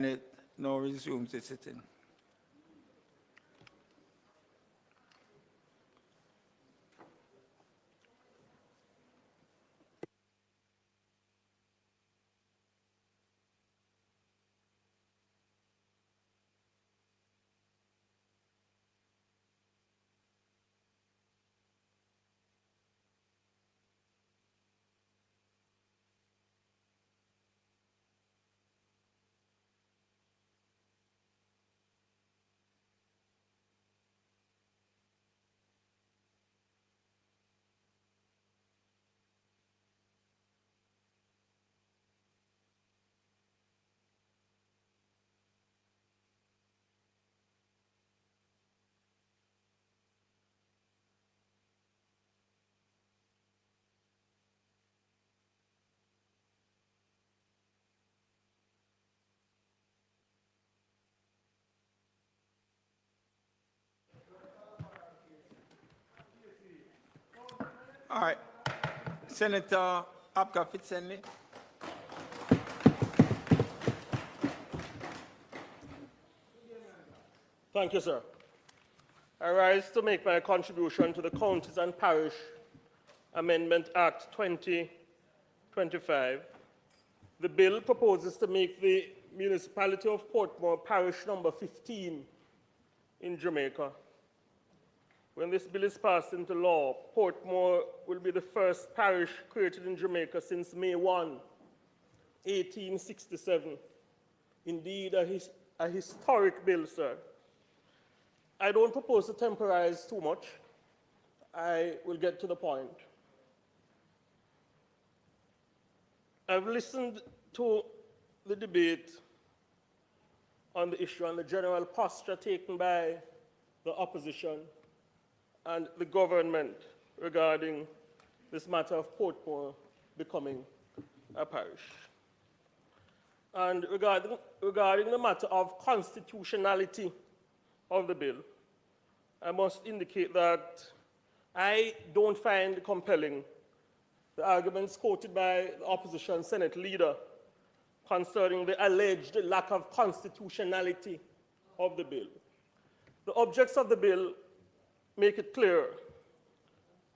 It now resumes the sitting. All right. Senator Abka Fitzenley. Thank you, sir. I rise to make my contribution to the Counties and Parish Amendment Act 2025. The bill proposes to make the municipality of Portmore parish number 15 in Jamaica. When this bill is passed into law, Portmore will be the first parish created in Jamaica since May 1, 1867. Indeed, a historic bill, sir. I don't propose to temporize too much. I will get to the point. I've listened to the debate on the issue and the general posture taken by the opposition and the government regarding this matter of Portmore becoming a parish. And regarding the matter of constitutionality of the bill, I must indicate that I don't find compelling the arguments quoted by the opposition Senate leader concerning the alleged lack of constitutionality of the bill. The objects of the bill make it clear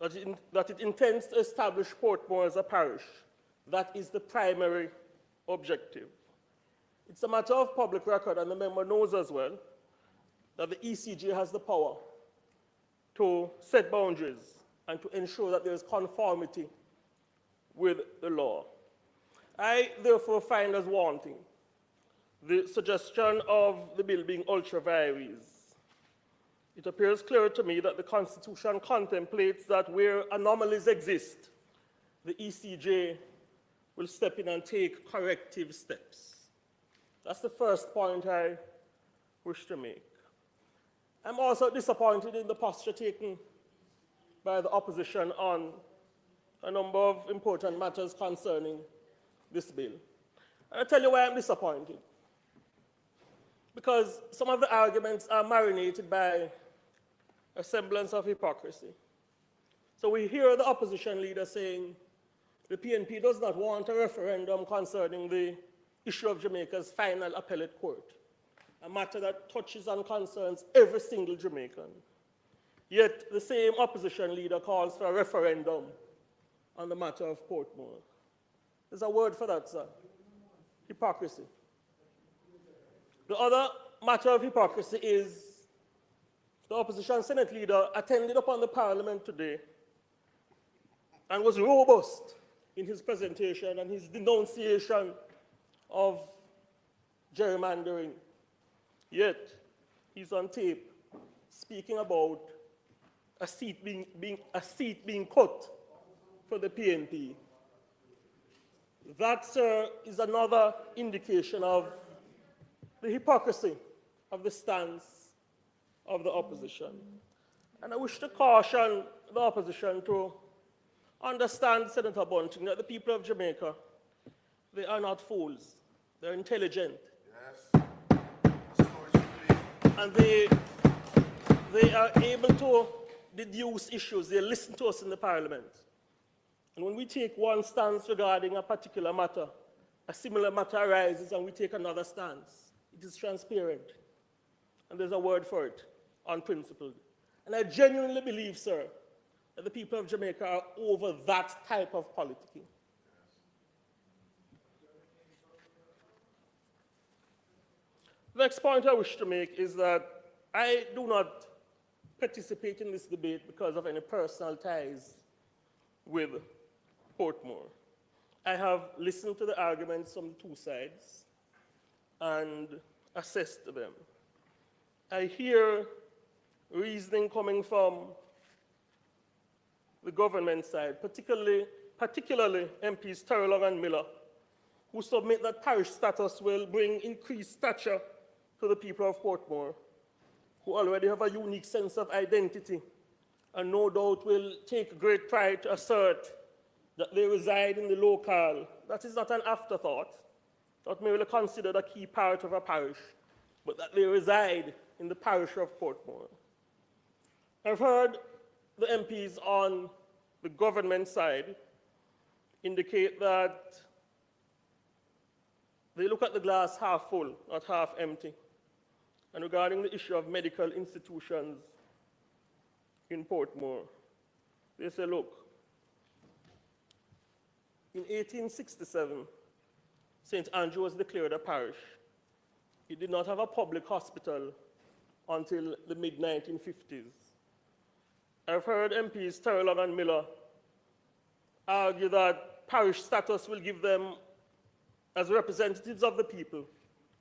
that it intends to establish Portmore as a parish. That is the primary objective. It's a matter of public record, and the member knows as well that the ECJ has the power to set boundaries and to ensure that there is conformity with the law. I therefore find as wanting the suggestion of the bill being ultra vires. It appears clear to me that the Constitution contemplates that where anomalies exist, the ECJ will step in and take corrective steps. That's the first point I wish to make. I'm also disappointed in the posture taken by the opposition on a number of important matters concerning this bill. And I'll tell you why I'm disappointed. Because some of the arguments are marinated by a semblance of hypocrisy. So we hear the opposition leader saying the PNP does not want a referendum concerning the issue of Jamaica's final appellate court, a matter that touches and concerns every single Jamaican. Yet the same opposition leader calls for a referendum on the matter of Portmore. There's a word for that, sir. Hypocrisy. The other matter of hypocrisy is the opposition Senate leader attended upon the Parliament today and was robust in his presentation and his denunciation of gerrymandering. Yet, he's on tape speaking about a seat being cut for the PNP. That, sir, is another indication of the hypocrisy of the stance of the opposition. And I wish to caution the opposition to understand, Senator Bunting, that the people of Jamaica, they are not fools. They're intelligent. Yes. That's how it should be. And they are able to deduce issues. They listen to us in the Parliament. And when we take one stance regarding a particular matter, a similar matter arises and we take another stance. It is transparent. And there's a word for it, unprincipled. And I genuinely believe, sir, that the people of Jamaica are over that type of politicking. The next point I wish to make is that I do not participate in this debate because of any personal ties with Portmore. I have listened to the arguments from the two sides and assessed them. I hear reasoning coming from the government side, particularly MPs Terrell and Miller, who submit that parish status will bring increased stature to the people of Portmore, who already have a unique sense of identity and no doubt will take great pride to assert that they reside in the locale. That is not an afterthought, not merely considered a key part of a parish, but that they reside in the parish of Portmore. I've heard the MPs on the government side indicate that they look at the glass half full, not half empty. And regarding the issue of medical institutions in Portmore, they say, look, in 1867, St. Andrew was declared a parish. It did not have a public hospital until the mid-1950s. I've heard MPs Terrell and Miller argue that parish status will give them, as representatives of the people,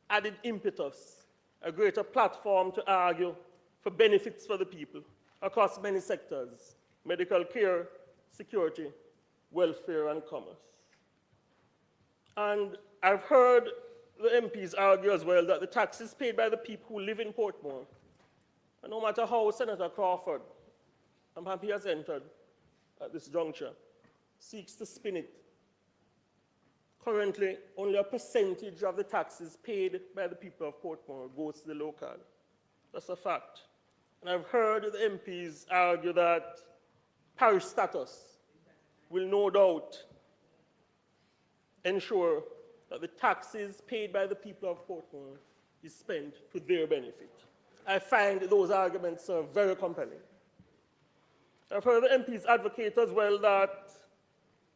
added impetus, a greater platform to argue for benefits for the people across many sectors: medical care, security, welfare, and commerce. And I've heard the MPs argue as well that the taxes paid by the people who live in Portmore, and no matter how Senator Crawford, I'm happy has entered at this juncture, seeks to spin it, currently only a percentage of the taxes paid by the people of Portmore goes to the local. That's a fact. And I've heard the MPs argue that parish status will no doubt ensure that the taxes paid by the people of Portmore is spent to their benefit. I find those arguments are very compelling. I've heard the MPs advocate as well that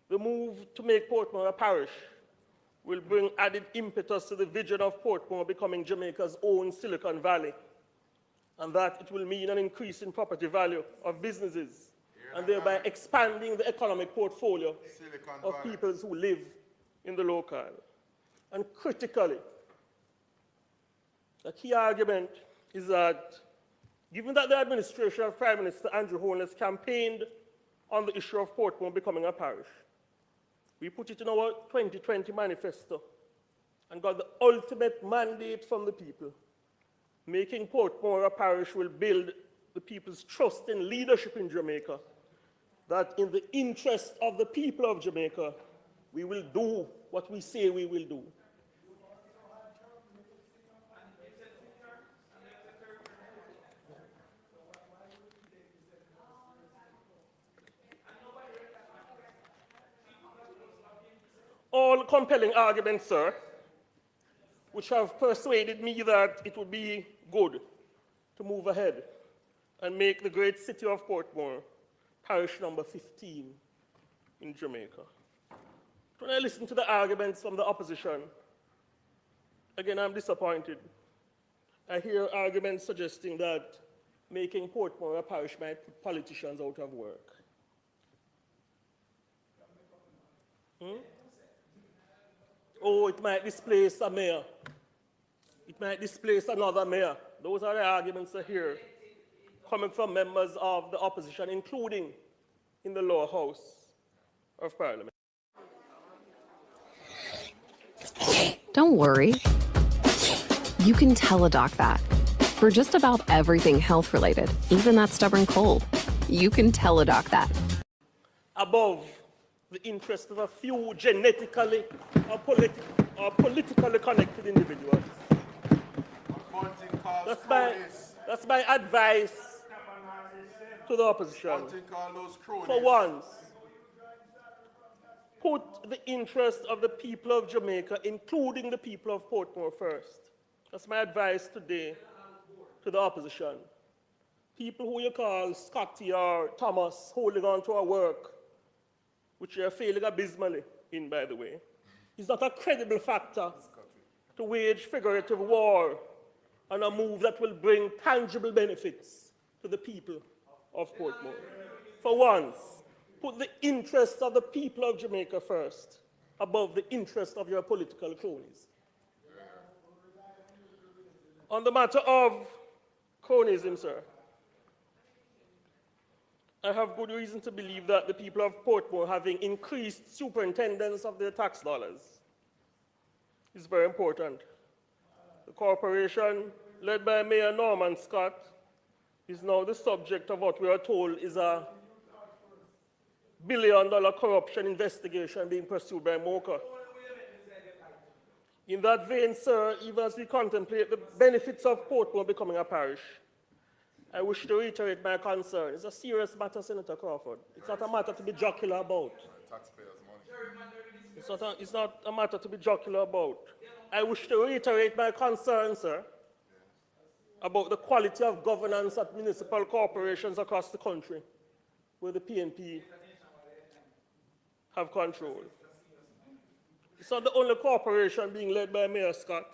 the move to make Portmore a parish will bring added impetus to the vision of Portmore becoming Jamaica's own Silicon Valley, and that it will mean an increase in property value of businesses, and thereby expanding the economic portfolio of people who live in the locale. And critically, the key argument is that given that the administration of Prime Minister Andrew Holness campaigned on the issue of Portmore becoming a parish, we put it in our 2020 manifesto and got the ultimate mandate from the people. Making Portmore a parish will build the people's trust in leadership in Jamaica, that in the interest of the people of Jamaica, we will do what we say we will do. All compelling arguments, sir, which have persuaded me that it would be good to move ahead and make the great city of Portmore parish number 15 in Jamaica. When I listen to the arguments from the opposition, again, I'm disappointed. I hear arguments suggesting that making Portmore a parish might put politicians out of work. Oh, it might displace a mayor. It might displace another mayor. Those are the arguments I hear coming from members of the opposition, including in the lower house of Parliament. Don't worry. You can tell a doc that. For just about everything health-related, even that stubborn cold, you can tell a doc that. Above the interest of a few genetically or politically connected individuals. That's my advice to the opposition. For once, put the interest of the people of Jamaica, including the people of Portmore, first. That's my advice today to the opposition. People who you call Scotty or Thomas holding on to our work, which you are failing abysmally in, by the way, is not a credible factor to wage figurative war on a move that will bring tangible benefits to the people of Portmore. For once, put the interests of the people of Jamaica first, above the interest of your political cronies. On the matter of cronyism, sir, I have good reason to believe that the people of Portmore, having increased superintendence of their tax dollars, is very important. The corporation, led by Mayor Norman Scott, is now the subject of what we are told is a $1 billion corruption investigation being pursued by MOCA. In that vein, sir, even as we contemplate the benefits of Portmore becoming a parish, I wish to reiterate my concern. It's a serious matter, Senator Crawford. It's not a matter to be jocular about. Taxpayers' money. It's not a matter to be jocular about. I wish to reiterate my concern, sir, about the quality of governance at municipal corporations across the country, where the PNP have control. It's not the only corporation being led by Mayor Scott.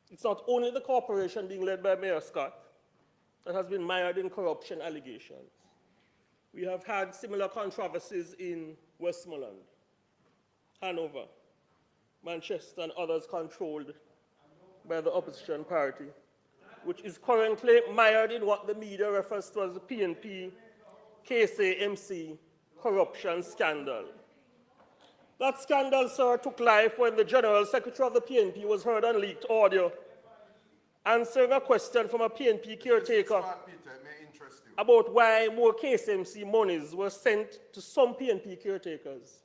It's not only the corporation being led by Mayor Scott that has been mired in corruption allegations. We have had similar controversies in Westmoreland, Hanover, Manchester, and others controlled by the opposition party, which is currently mired in what the media refers to as the PNP KSAMC corruption scandal. That scandal, sir, took life when the General Secretary of the PNP was heard on leaked audio answering a question from a PNP caretaker about why more KSMC monies were sent to some PNP caretakers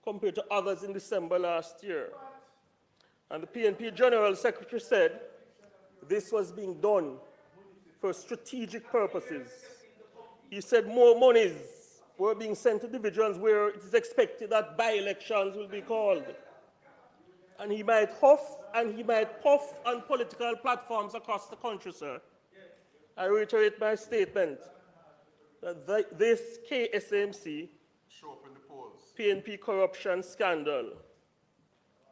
compared to others in December last year. And the PNP General Secretary said this was being done for strategic purposes. He said more monies were being sent to divisions where it is expected that by-elections will be called. And he might huff and he might puff on political platforms across the country, sir. I reiterate my statement that this KSMC PNP corruption scandal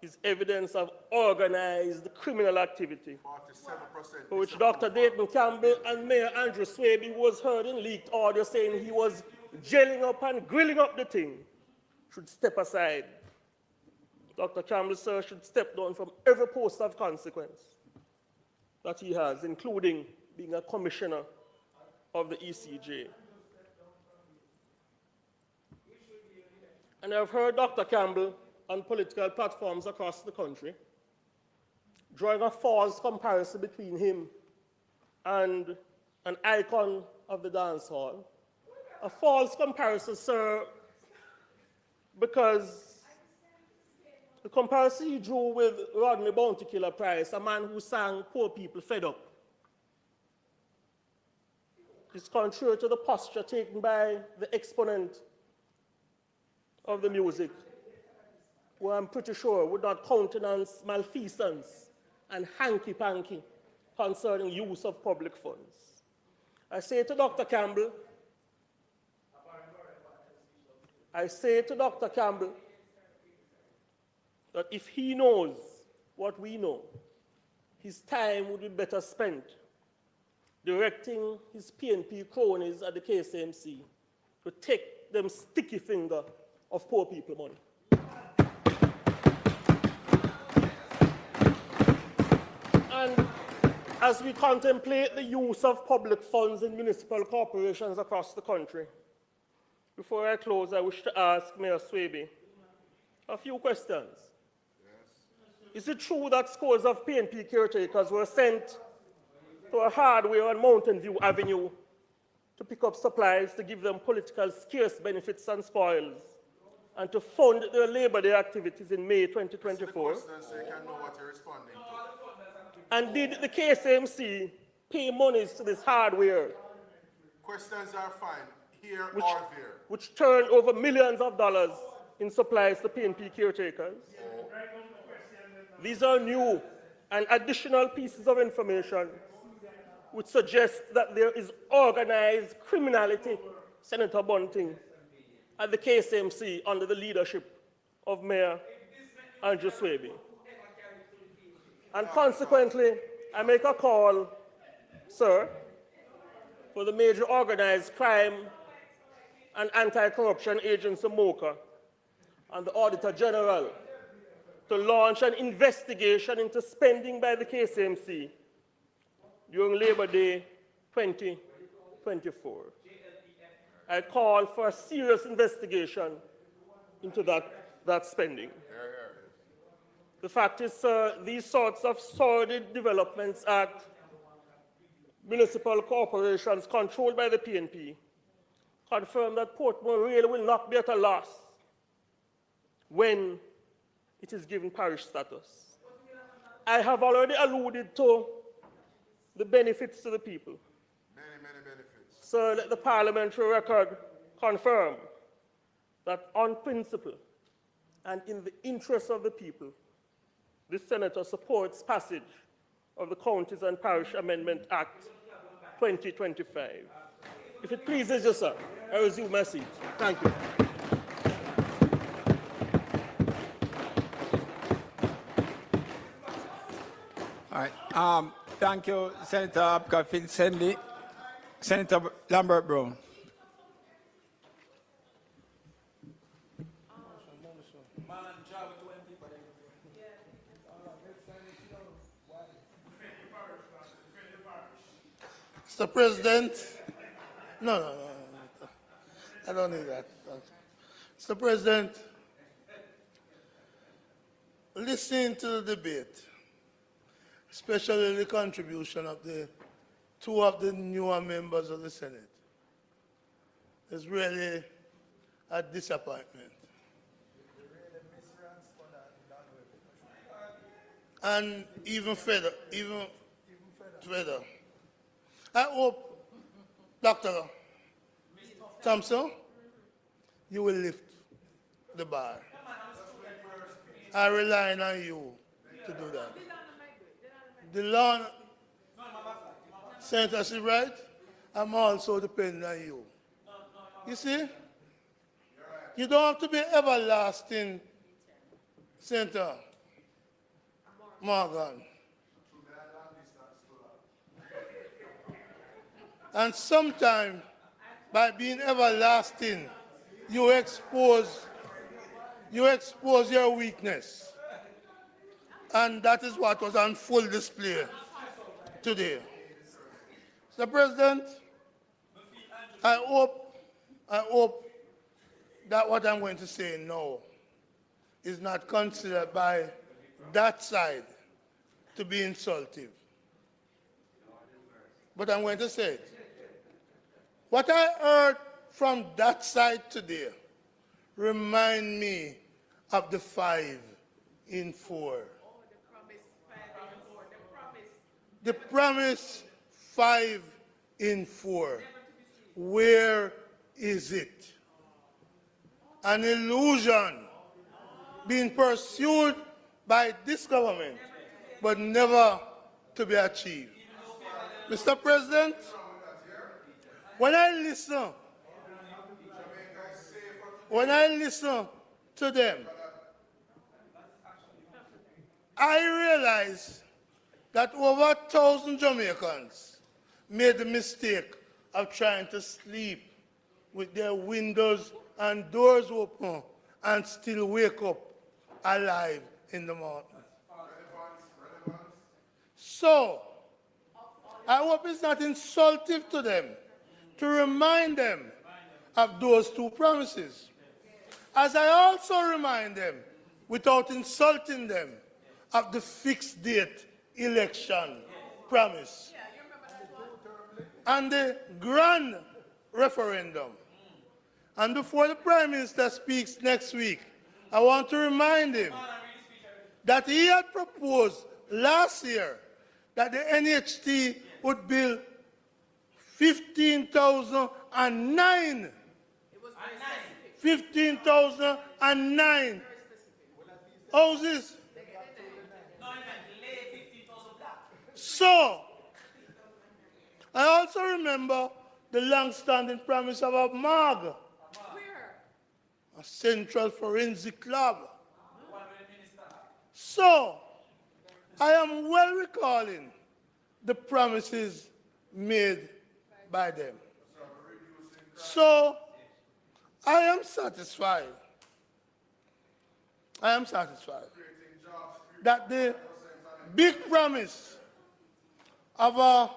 is evidence of organized criminal activity, for which Dr. Dayton Campbell and Mayor Andrew Swaby was heard in leaked audio saying he was gelling up and grilling up the thing, should step aside. Dr. Campbell, sir, should step down from every post of consequence that he has, including being a commissioner of the ECJ. And I've heard Dr. Campbell on political platforms across the country drawing a false comparison between him and an icon of the dance hall. A false comparison, sir, because the comparison he drew with Rodney Bounty Killer Price, a man who sang Poor People Fed Up, is contrary to the posture taken by the exponent of the music, who I'm pretty sure would not countenance malfeasance and hanky-panky concerning use of public funds. I say to Dr. Campbell, that if he knows what we know, his time would be better spent directing his PNP cronies at the KSMC to take them sticky finger of poor people money. And as we contemplate the use of public funds in municipal corporations across the country, before I close, I wish to ask Mayor Swaby a few questions. Is it true that scores of PNP caretakers were sent to a hardware on Mountain View Avenue to pick up supplies to give them political scarce benefits and spoils, and to fund their Labor Day activities in May 2024? And did the KSMC pay monies to this hardware? Questions are fine, here or there. Which turned over millions of dollars in supplies to PNP caretakers? These are new. and additional pieces of information which suggest that there is organized criminality, Senator Bunting, at the KSMC under the leadership of Mayor Andrew Swaby. And consequently, I make a call, sir, for the major organized crime and anti-corruption agency MOCA and the Auditor General to launch an investigation into spending by the KSMC during Labor Day 2024. I call for a serious investigation into that spending. The fact is, sir, these sorts of sordid developments at municipal corporations controlled by the PNP confirm that Portmore Rail will not be at a loss when it is given parish status. I have already alluded to the benefits to the people. Many benefits. So let the parliamentary record confirm that on principle and in the interest of the people, this senator supports passage of the Counties and Parish Amendment Act 2025. If it pleases you, sir, I resume my seat. Thank you. All right. Thank you, Senator Apka Finsenli. Senator Lambert Brown. Mr. President, no, I don't need that. Mr. President, listening to the debate, especially the contribution of the two of the newer members of the Senate, is really a disappointment. And even further, I hope, Dr. Thompson, you will lift the bar. I rely on you to do that. The law, Senator right? I'm also depending on you. You see? You don't have to be everlasting, Senator Morgan. And sometimes, by being everlasting, you expose your weakness. And that is what was on full display today. Mr. President, I hope that what I'm going to say now is not considered by that side to be insultive. But I'm going to say it. What I heard from that side today remind me of the 5 in 4. The promise 5 in 4. Where is it? An illusion being pursued by this government, but never to be achieved. Mr. President, when I listen to them, I realize that over 1,000 Jamaicans made the mistake of trying to sleep with their windows and doors open and still wake up alive in the morning. So, I hope it's not insultive to them to remind them of those 2 promises. As I also remind them, without insulting them, of the fixed date election promise and the grand referendum. And before the Prime Minister speaks next week, I want to remind him that he had proposed last year that the NHT would build 15,009. 15,009 houses. So, I also remember the long-standing promise of a MAG, a Central Forensic Lab. So, I am well recalling the promises made by them. So, I am satisfied. I am satisfied that the big promise of a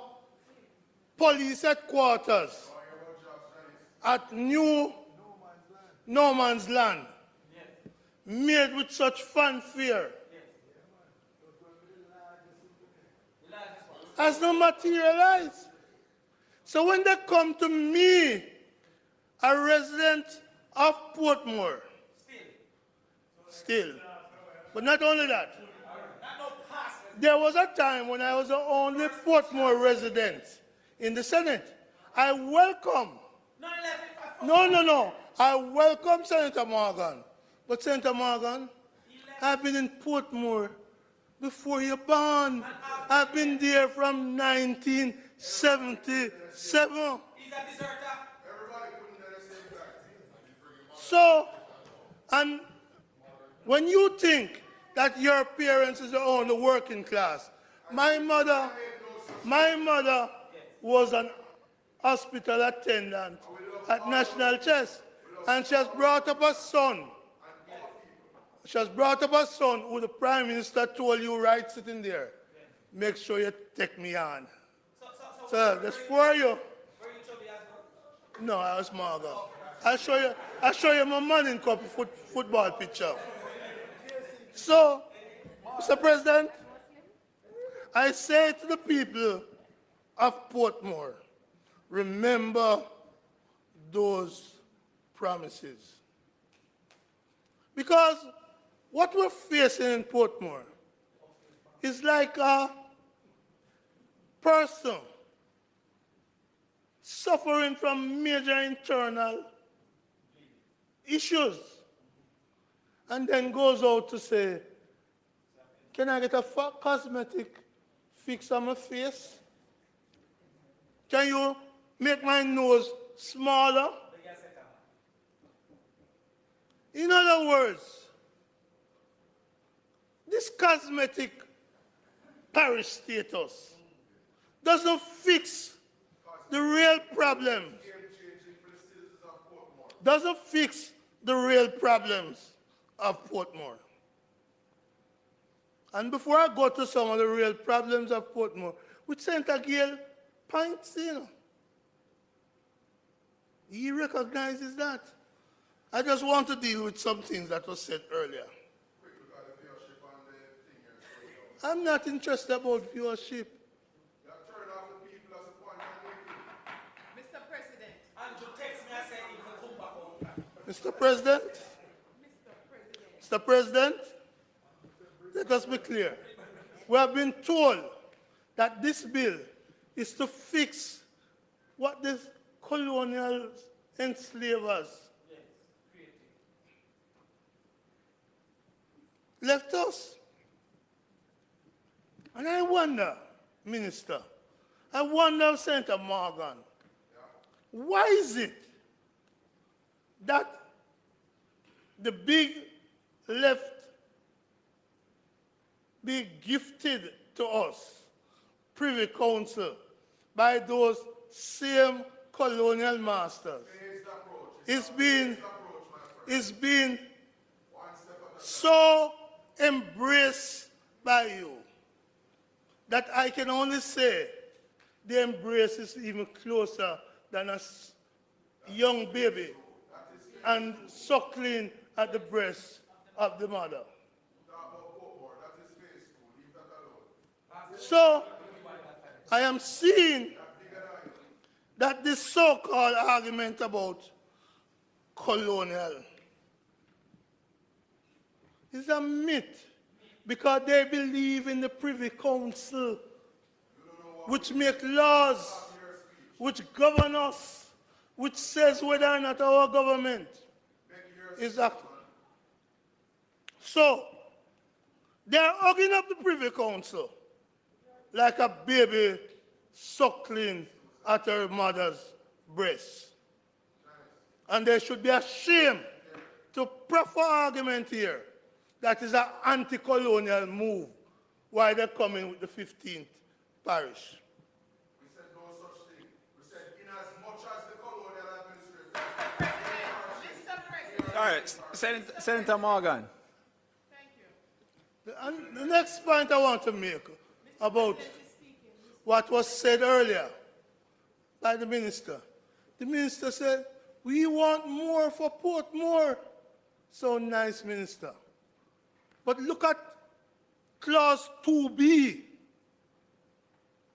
police headquarters at New No Man's Land, made with such fanfare, has not materialized. So when they come to me, a resident of Portmore, still, but not only that, there was a time when I was the only Portmore resident in the Senate. I welcome, I welcome Senator Morgan. But Senator Morgan, I've been in Portmore before you're born. I've been there from 1977. So, and when you think that your parents is the only working class, my mother was an hospital attendant at National Chest, and she has brought up a son. She has brought up a son who the Prime Minister told you right sitting there, make sure you take me on. So that's for you. No, I was Morgan. I'll show you my Manning Cup football picture. So, Mr. President, I say to the people of Portmore, remember those promises. Because what we're facing in Portmore is like a person suffering from major internal issues and then goes out to say, can I get a cosmetic fix on my face? Can you make my nose smaller? In other words, this cosmetic parish status doesn't fix the real problem. Doesn't fix the real problems of Portmore. And before I go to some of the real problems of Portmore, which Senator Gale points, he recognizes that. I just want to deal with some things that were said earlier. I'm not interested about viewership. Mr. President. Andrew text me and say he will come back home. Mr. President, Mr. President, let us be clear. We have been told that this bill is to fix what the colonial enslavers left us. And I wonder, Minister, I wonder, Senator Morgan, why is it that the big left be gifted to us, Privy Council, by those same colonial masters, is being so embraced by you that I can only say the embrace is even closer than a young baby and suckling at the breast of the mother. So, I am seeing that this so-called argument about colonial is a myth because they believe in the Privy Council, which make laws, which govern us, which says whether or not our government is active. So, they are hugging up the Privy Council. like a baby suckling at her mother's breast. And they should be ashamed to prefer argument here that is an anti-colonial move while they're coming with the 15th parish. We said no such thing. We said in as much as the colonial administration. Mr. President. All right, Senator Morgan. Thank you. And the next point I want to make about what was said earlier by the minister. The minister said, we want more for Portmore. So nice, minister. But look at clause 2B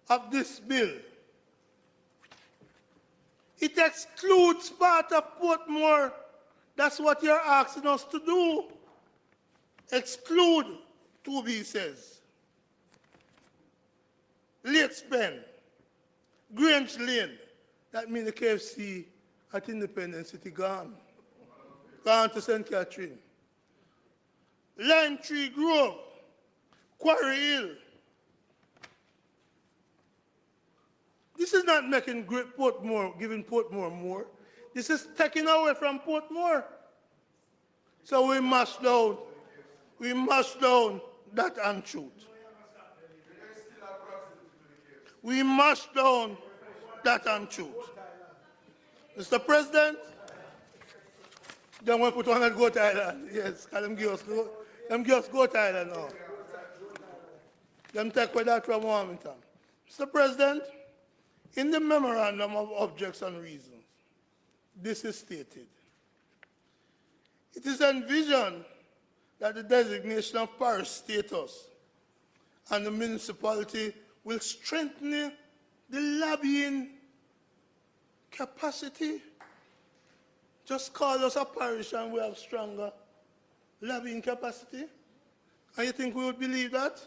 of this bill. It excludes part of Portmore. That's what you're asking us to do. Exclude, 2B says. Lakes Pen, Grange Lane, that means the KFC at Independence City gone. Gone to St. Catherine. Lime Tree Grove, Quarry Hill. This is not making Portmore, giving Portmore more. This is taking away from Portmore. So we must down that untruth. We must down that untruth. Mr. President, then we put on at Goat Island. Yes, them give us Goat Island now. Them take away that from Wilmington. Mr. President, in the memorandum of objects and reasons, this is stated. It is envisioned that the designation of parish status and the municipality will strengthen the lobbying capacity. Just call us a parish and we have stronger lobbying capacity. And you think we would believe that?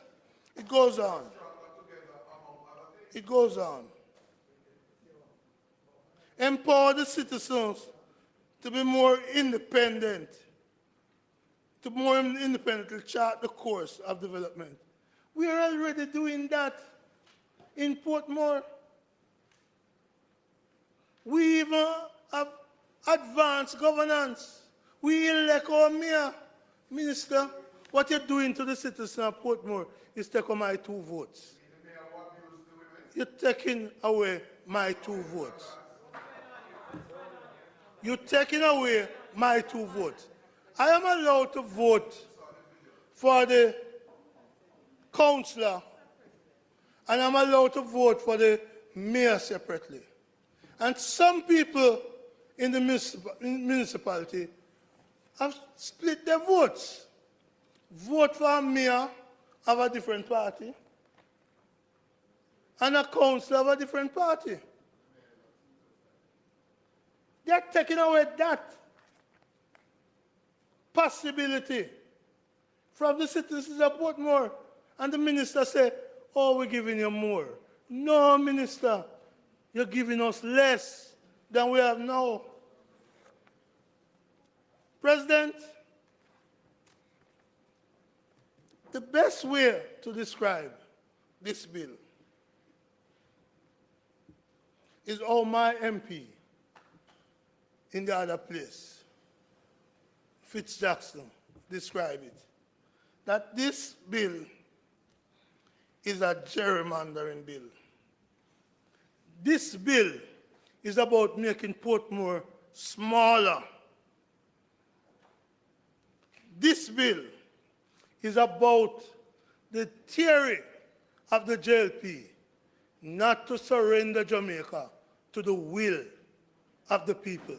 It goes on. It goes on. Empower the citizens to be more independent, to more independently chart the course of development. We are already doing that in Portmore. We even have advanced governance. We elect our mayor. Minister, what you're doing to the citizens of Portmore is taking my 2 votes. You're taking away my 2 votes. You're taking away my 2 votes. I am allowed to vote for the councillor, and I'm allowed to vote for the mayor separately. And some people in the municipality have split their votes. Vote for a mayor of a different party and a councillor of a different party. They're taking away that possibility from the citizens of Portmore. And the minister said, oh, we're giving you more. No, minister, you're giving us less than we have now. President, the best way to describe this bill is how my MP in the other place, Fitzjackson, described it. That this bill is a gerrymandering bill. This bill is about making Portmore smaller. This bill is about the theory of the JLP not to surrender Jamaica to the will of the people.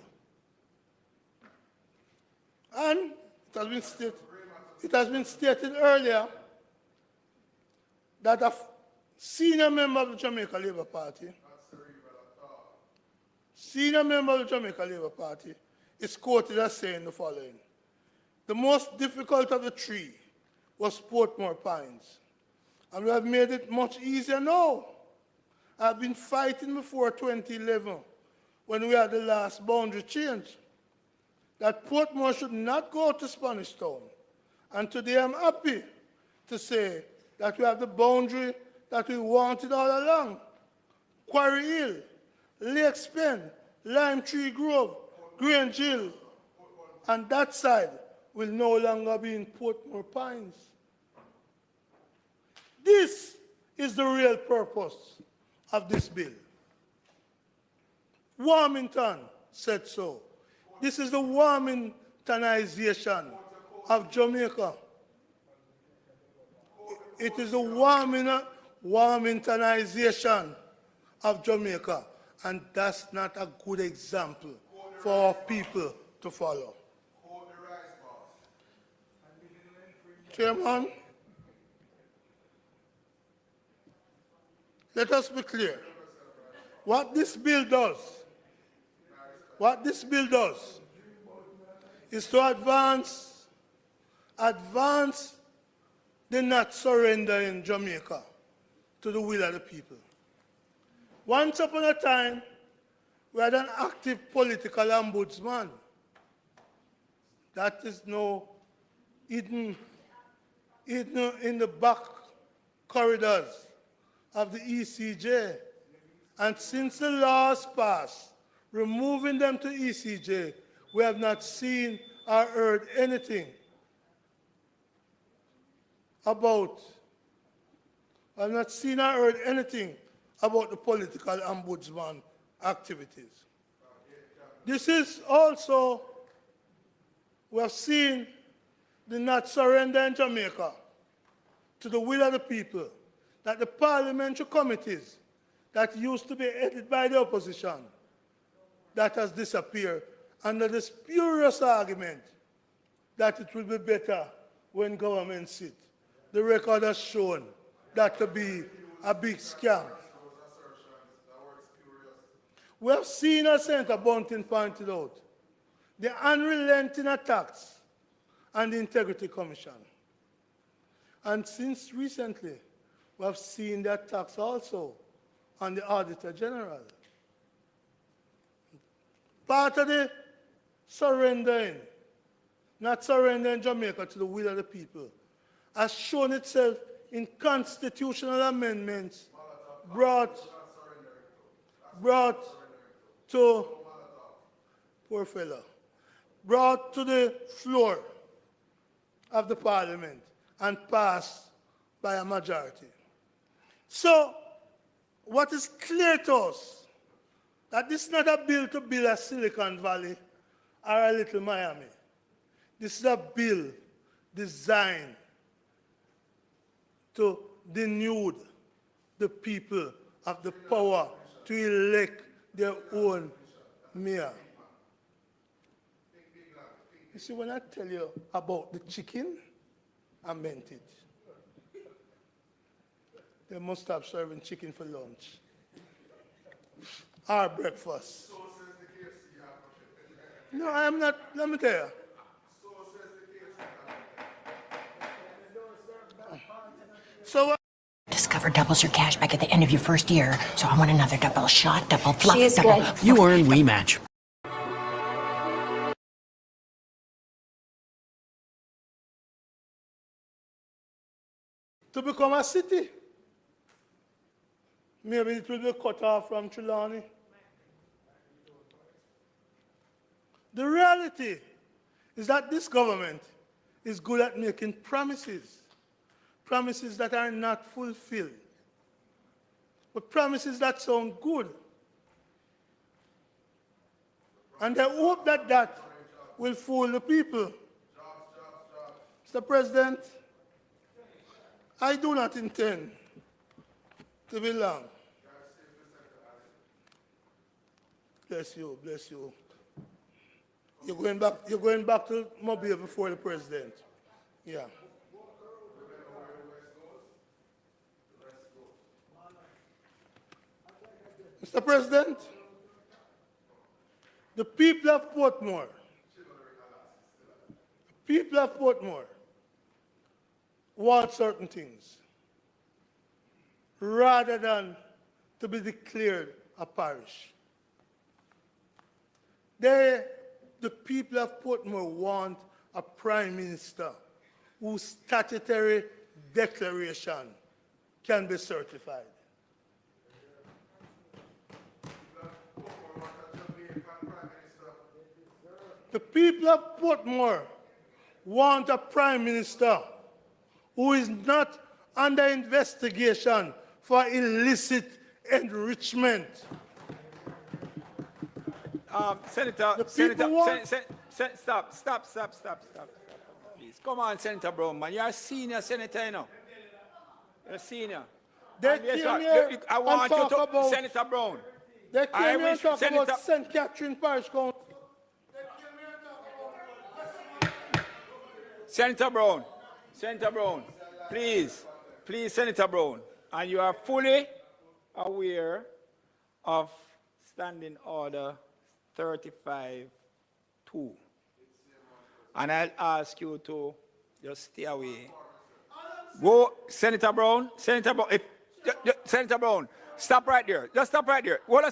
And it has been stated earlier that a senior member of the Jamaica Labour Party, is quoted as saying the following: the most difficult of the 3 was Portmore Pines, and we have made it much easier now. I've been fighting before 2011 when we had the last boundary change that Portmore should not go to Spanish Town. And today I'm happy to say that we have the boundary that we wanted all along. Quarry Hill, Lakes Pen, Lime Tree Grove, Grange Hill, and that side will no longer be in Portmore Pines. This is the real purpose of this bill. Warmington said so. This is the Warmingtonization of Jamaica. It is the Warmingtonization of Jamaica, and that's not a good example for our people to follow. Chairman, let us be clear. What this bill does is to advance the not surrender in Jamaica to the will of the people. Once upon a time, we had an active political ombudsman that is now hidden in the back corridors of the ECJ. And since the laws passed, removing them to ECJ, we have not seen or heard anything about the political ombudsman activities. This is also, we have seen the not surrender in Jamaica to the will of the people, that the parliamentary committees that used to be headed by the opposition, that has disappeared under the spurious argument that it will be better when government sit. The record has shown that to be a big scam. We have seen, as Senator Bunting pointed out, the unrelenting attacks on the Integrity Commission. And since recently, we have seen the attacks also on the Auditor General. Part of the not surrendering Jamaica to the will of the people, has shown itself in constitutional amendments brought to, poor fellow, brought to the floor of the parliament and passed by a majority. So, what is clear to us, that this is not a bill to build a Silicon Valley or a little Miami. This is a bill designed to denude the people of the power to elect their own mayor. You see, when I tell you about the chicken, I meant it. They must stop serving chicken for lunch or breakfast. No, I am not. Let me tell you. So Discover doubles your cash back at the end of your first year. So I want another double shot, double fluff, She is double. good. You earn rematch. to become a city, maybe it will be cut off from Trelawney. The reality is that this government is good at making promises that are not fulfilled, but promises that sound good. And I hope that that will fool the people. Mr. President, I do not intend to be long. Bless you, bless you. You're going back to Mobile before the president. Yeah. Mr. President, the people of Portmore want certain things rather than to be declared a parish. The people of Portmore want a prime minister whose statutory declaration can be certified. The people of Portmore want a prime minister who is not under investigation for illicit enrichment. Senator, The Senator, people want- stop. Please, come on, Senator Brown, man. You're a senior senator, you know. You're a senior. They And yes, came sir, here I and want you talk to, about- Senator Brown. They I came here and wish talk Senator- about St. Catherine Parish Council. Senator Brown, please, Senator Brown, and you are fully aware of Standing Order 35-2. And I'll ask you to just stay away. Go, Senator Brown, Senator Brown, stop right there. Just stop right there. Hold a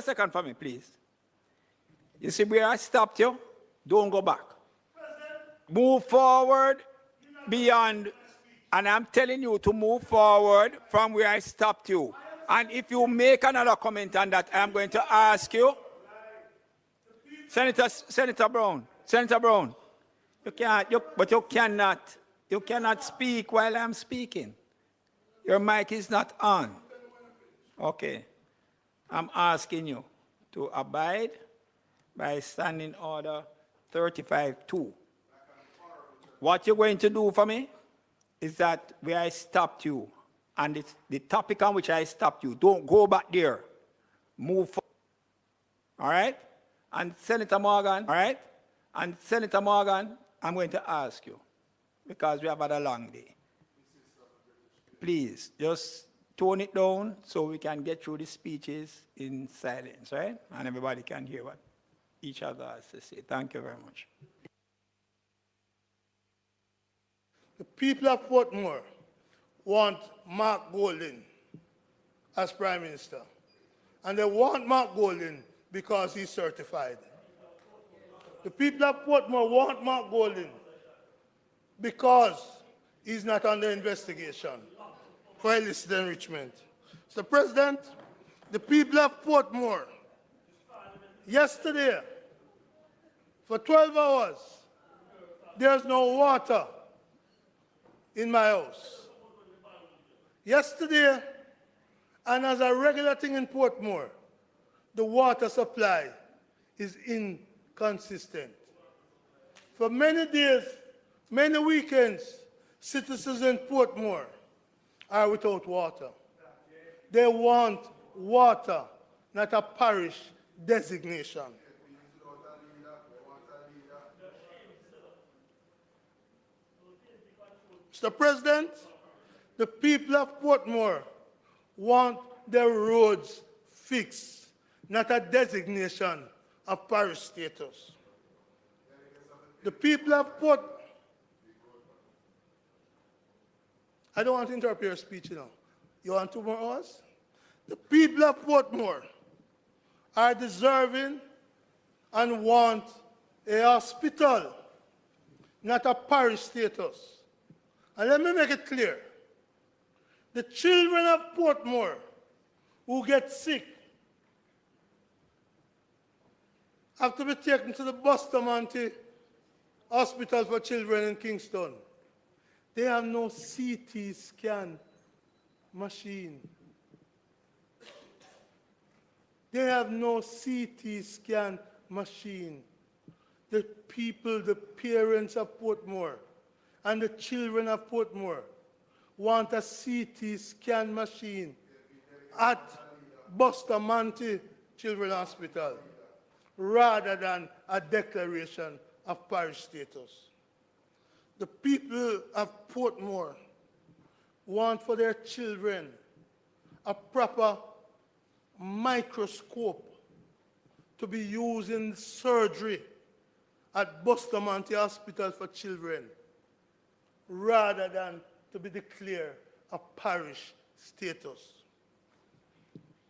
second for me, please. You see where I stopped you? Don't go back. Move forward beyond, and I'm telling you to move forward from where I stopped you. And if you make another comment on that, I'm going to ask you, Senator Brown, you cannot speak while I'm speaking. Your mic is not on. Okay. I'm asking you to abide by Standing Order 35-2. What you're going to do for me is that where I stopped you, and it's the topic on which I stopped you, don't go back there. Move forward. All right? And Senator Morgan, all right? And Senator Morgan, I'm going to ask you, because we have had a long day. Please, just tone it down so we can get through the speeches in silence, right? And everybody can hear what each other has to say. Thank you very much. The people of Portmore want Mark Golding as Prime Minister. And they want Mark Golding because he's certified. The people of Portmore want Mark Golding because he's not under investigation for illicit enrichment. Mr. President, the people of Portmore, yesterday, for 12 hours, there's no water in my house. Yesterday, and as a regular thing in Portmore, the water supply is inconsistent. For many days, many weekends, citizens in Portmore are without water. They want water, not a parish designation. Mr. President, the people of Portmore want their roads fixed, not a designation of parish status. The people of I don't want to interrupt your speech, you know. You want 2 more hours? The people of Portmore are deserving and want a hospital, not a parish status. And let me make it clear. The children of Portmore who get sick have to be taken to the Bustamante Hospital for Children in Kingston. They have no CT scan machine. They have no CT scan machine. The people, the parents of Portmore and the children of Portmore want a CT scan machine at Bustamante Children's Hospital rather than a declaration of parish status. The people of Portmore want for their children a proper microscope to be used in surgery at Bustamante Hospital for Children rather than to be declared a parish status.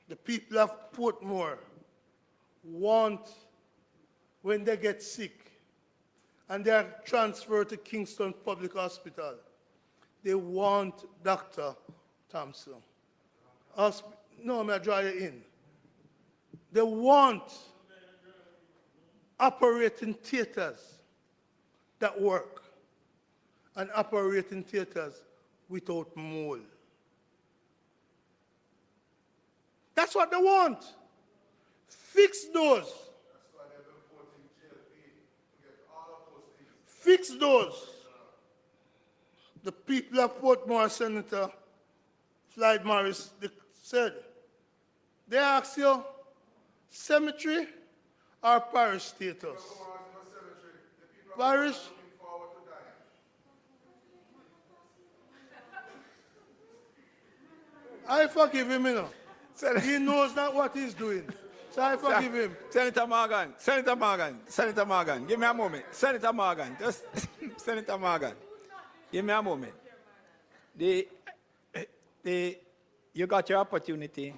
The people of Portmore want, when they get sick and they are transferred to Kingston Public Hospital, they want doctor Thompson. No, I'm going to draw you in. They want operating theaters that work and operating theaters without mold. That's what they want. Fix those. Fix those. The people of Portmore, Senator Floyd Morris said, they ask you, cemetery or parish status? Parish? I forgive him, you know. He knows not what he's doing. So I forgive him. Senator Morgan, give me a moment. Senator Morgan, just Senator Morgan, give me a moment. You got your opportunity,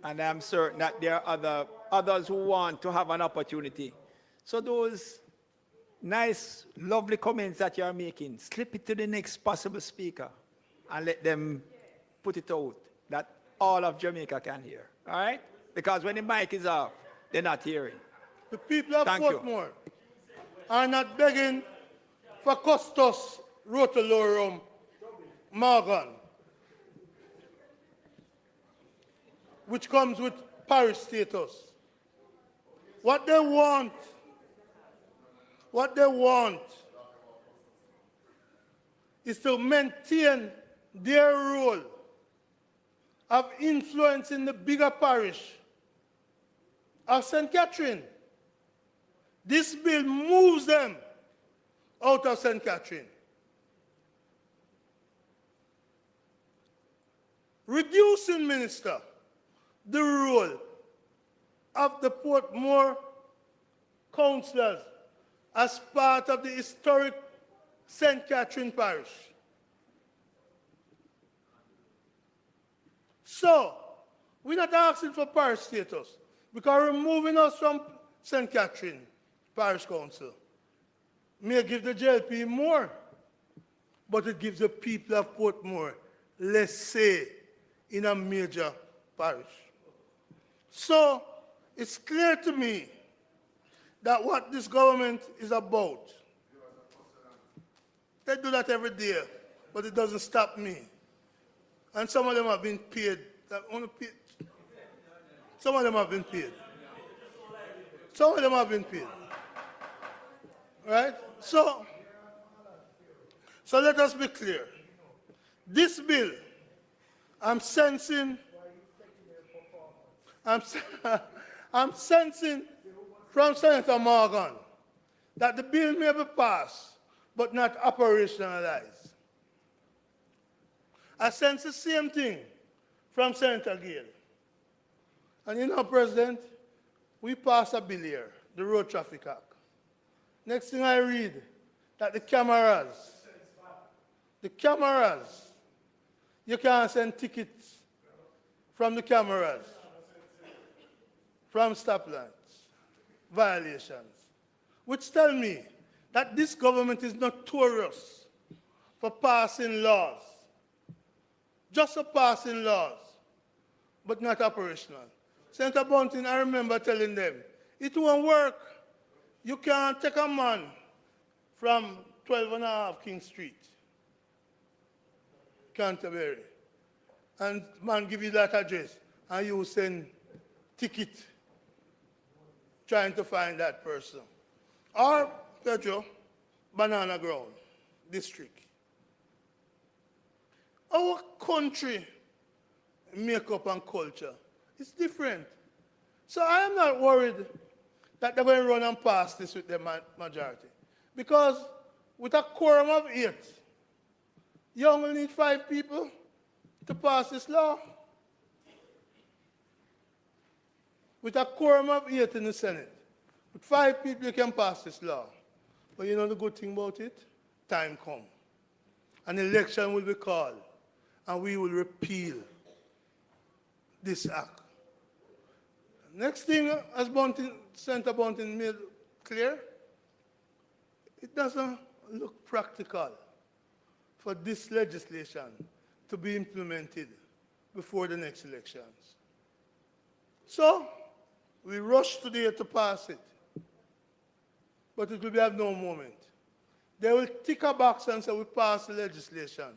and I'm certain that there are others who want to have an opportunity. So those nice, lovely comments that you're making, slip it to the next possible speaker and let them put it out that all of Jamaica can hear. All right? Because when the mic is off, they're not hearing. The people of Thank you. Portmore are not begging for Custos Rotolorum Morgan, which comes with parish status. What they want is to maintain their role of influence in the bigger parish of St. Catherine. This bill moves them out of St. Catherine. Reducing, Minister, the role of the Portmore councillors as part of the historic St. Catherine Parish. So, we're not asking for parish status because removing us from St. Catherine Parish Council may give the JLP more, but it gives the people of Portmore less say in a major parish. So, it's clear to me that what this government is about, they do that every day, but it doesn't stop me. And some of them have been paid. Some of them have been paid. Some of them have been paid. Right? So let us be clear. This bill, I'm sensing from Senator Morgan that the bill may be passed, but not operationalized. I sense the same thing from Senator Gale. And you know, President, we passed a bill here, the Road Traffic Act. Next thing I read, that the cameras, you can't send tickets from the cameras, from stoplights, violations, which tell me that this government is notorious for passing laws, just for passing laws, but not operational. Senator Bunting, I remember telling them, it won't work. You can't take a man from 12.5 King Street, Canterbury, and man give you that address, and you send ticket trying to find that person. Or, Pedro, Banana Ground District. Our country, makeup and culture, is different. So I am not worried that they're going to run and pass this with the majority. Because with a quorum of 8, you only need 5 people to pass this law. With a quorum of 8 in the Senate, with 5 people you can pass this law. But you know the good thing about it? Time comes. An election will be called, and we will repeal this act. Next thing, as Senator Bunting made clear, it doesn't look practical for this legislation to be implemented before the next elections. So, we rush today to pass it, but it will be of no moment. They will tick a box and say we pass the legislation,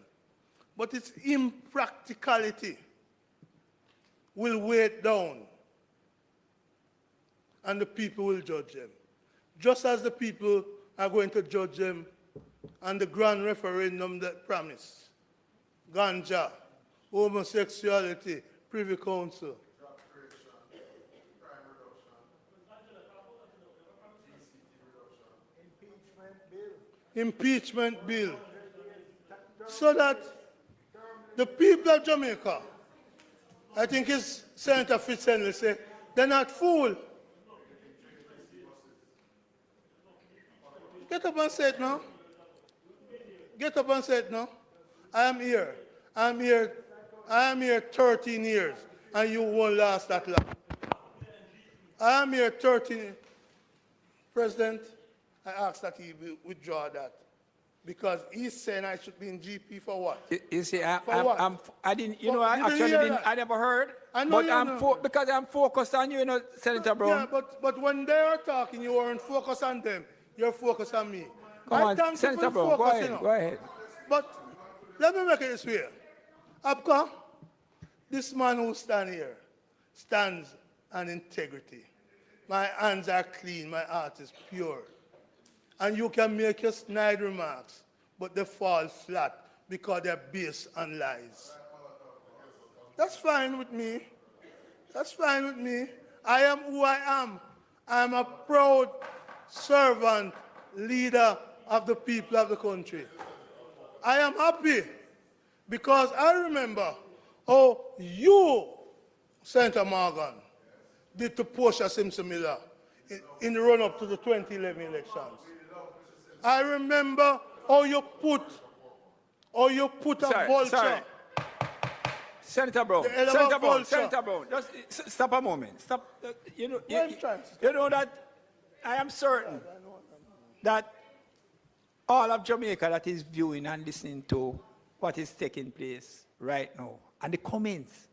but its impracticality will weigh it down, and the people will judge them, just as the people are going to judge them on the grand referendum that promised ganja, homosexuality, privy council. Impeachment bill. So that the people of Jamaica, I think it's Senator Fitzhenley say, they're not fool. Get up and say it now. Get up and say it now. I am here. I am here 13 years, and you won't last that long. I am here 13. President, I ask that he withdraw that, because he's saying I should be in GP for what? You see, For what? I didn't, you For- know, I you didn't actually hear didn't, that? I never heard. I know but you I'm know. because I'm focused on you, you know, Senator Brown. Yeah, but when they are talking, you weren't focused on them. You're focused on me. Come I on, thank you Senator for Brown, go focusing ahead, on. go ahead. But let me make it this way. Abka, this man who stands here stands on integrity. My hands are clean, my heart is pure. And you can make your snide remarks, but they fall flat because they're based on lies. That's fine with me. That's fine with me. I am who I am. I am a proud servant, leader of the people of the country. I am happy because I remember how you, Senator Morgan, did to Portia Simpson Miller in the run-up to the 2011 elections. I remember how you put a vulture. Sorry. Senator Brown, The hell of a Senator Brown, vulture. Senator Brown, just stop a moment. Stop. You know, What I'm trying to say. you know that I am certain that all of Jamaica that is viewing and listening to what is taking place right now, and the comments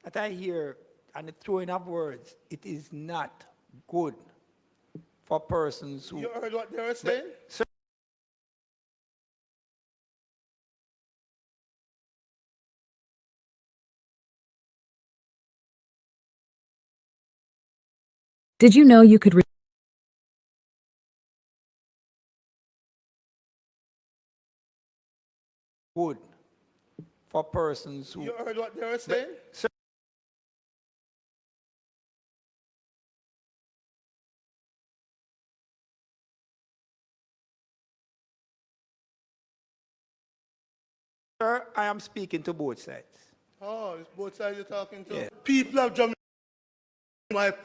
that I hear and the throwing of words, it is not good for persons who... You heard what they were saying? Sir, Did you know you could good for persons who... You heard what they were saying? Sir, Sir, I am speaking to both sides. Oh, it's both sides you're talking to? Yeah. People of Jamaica,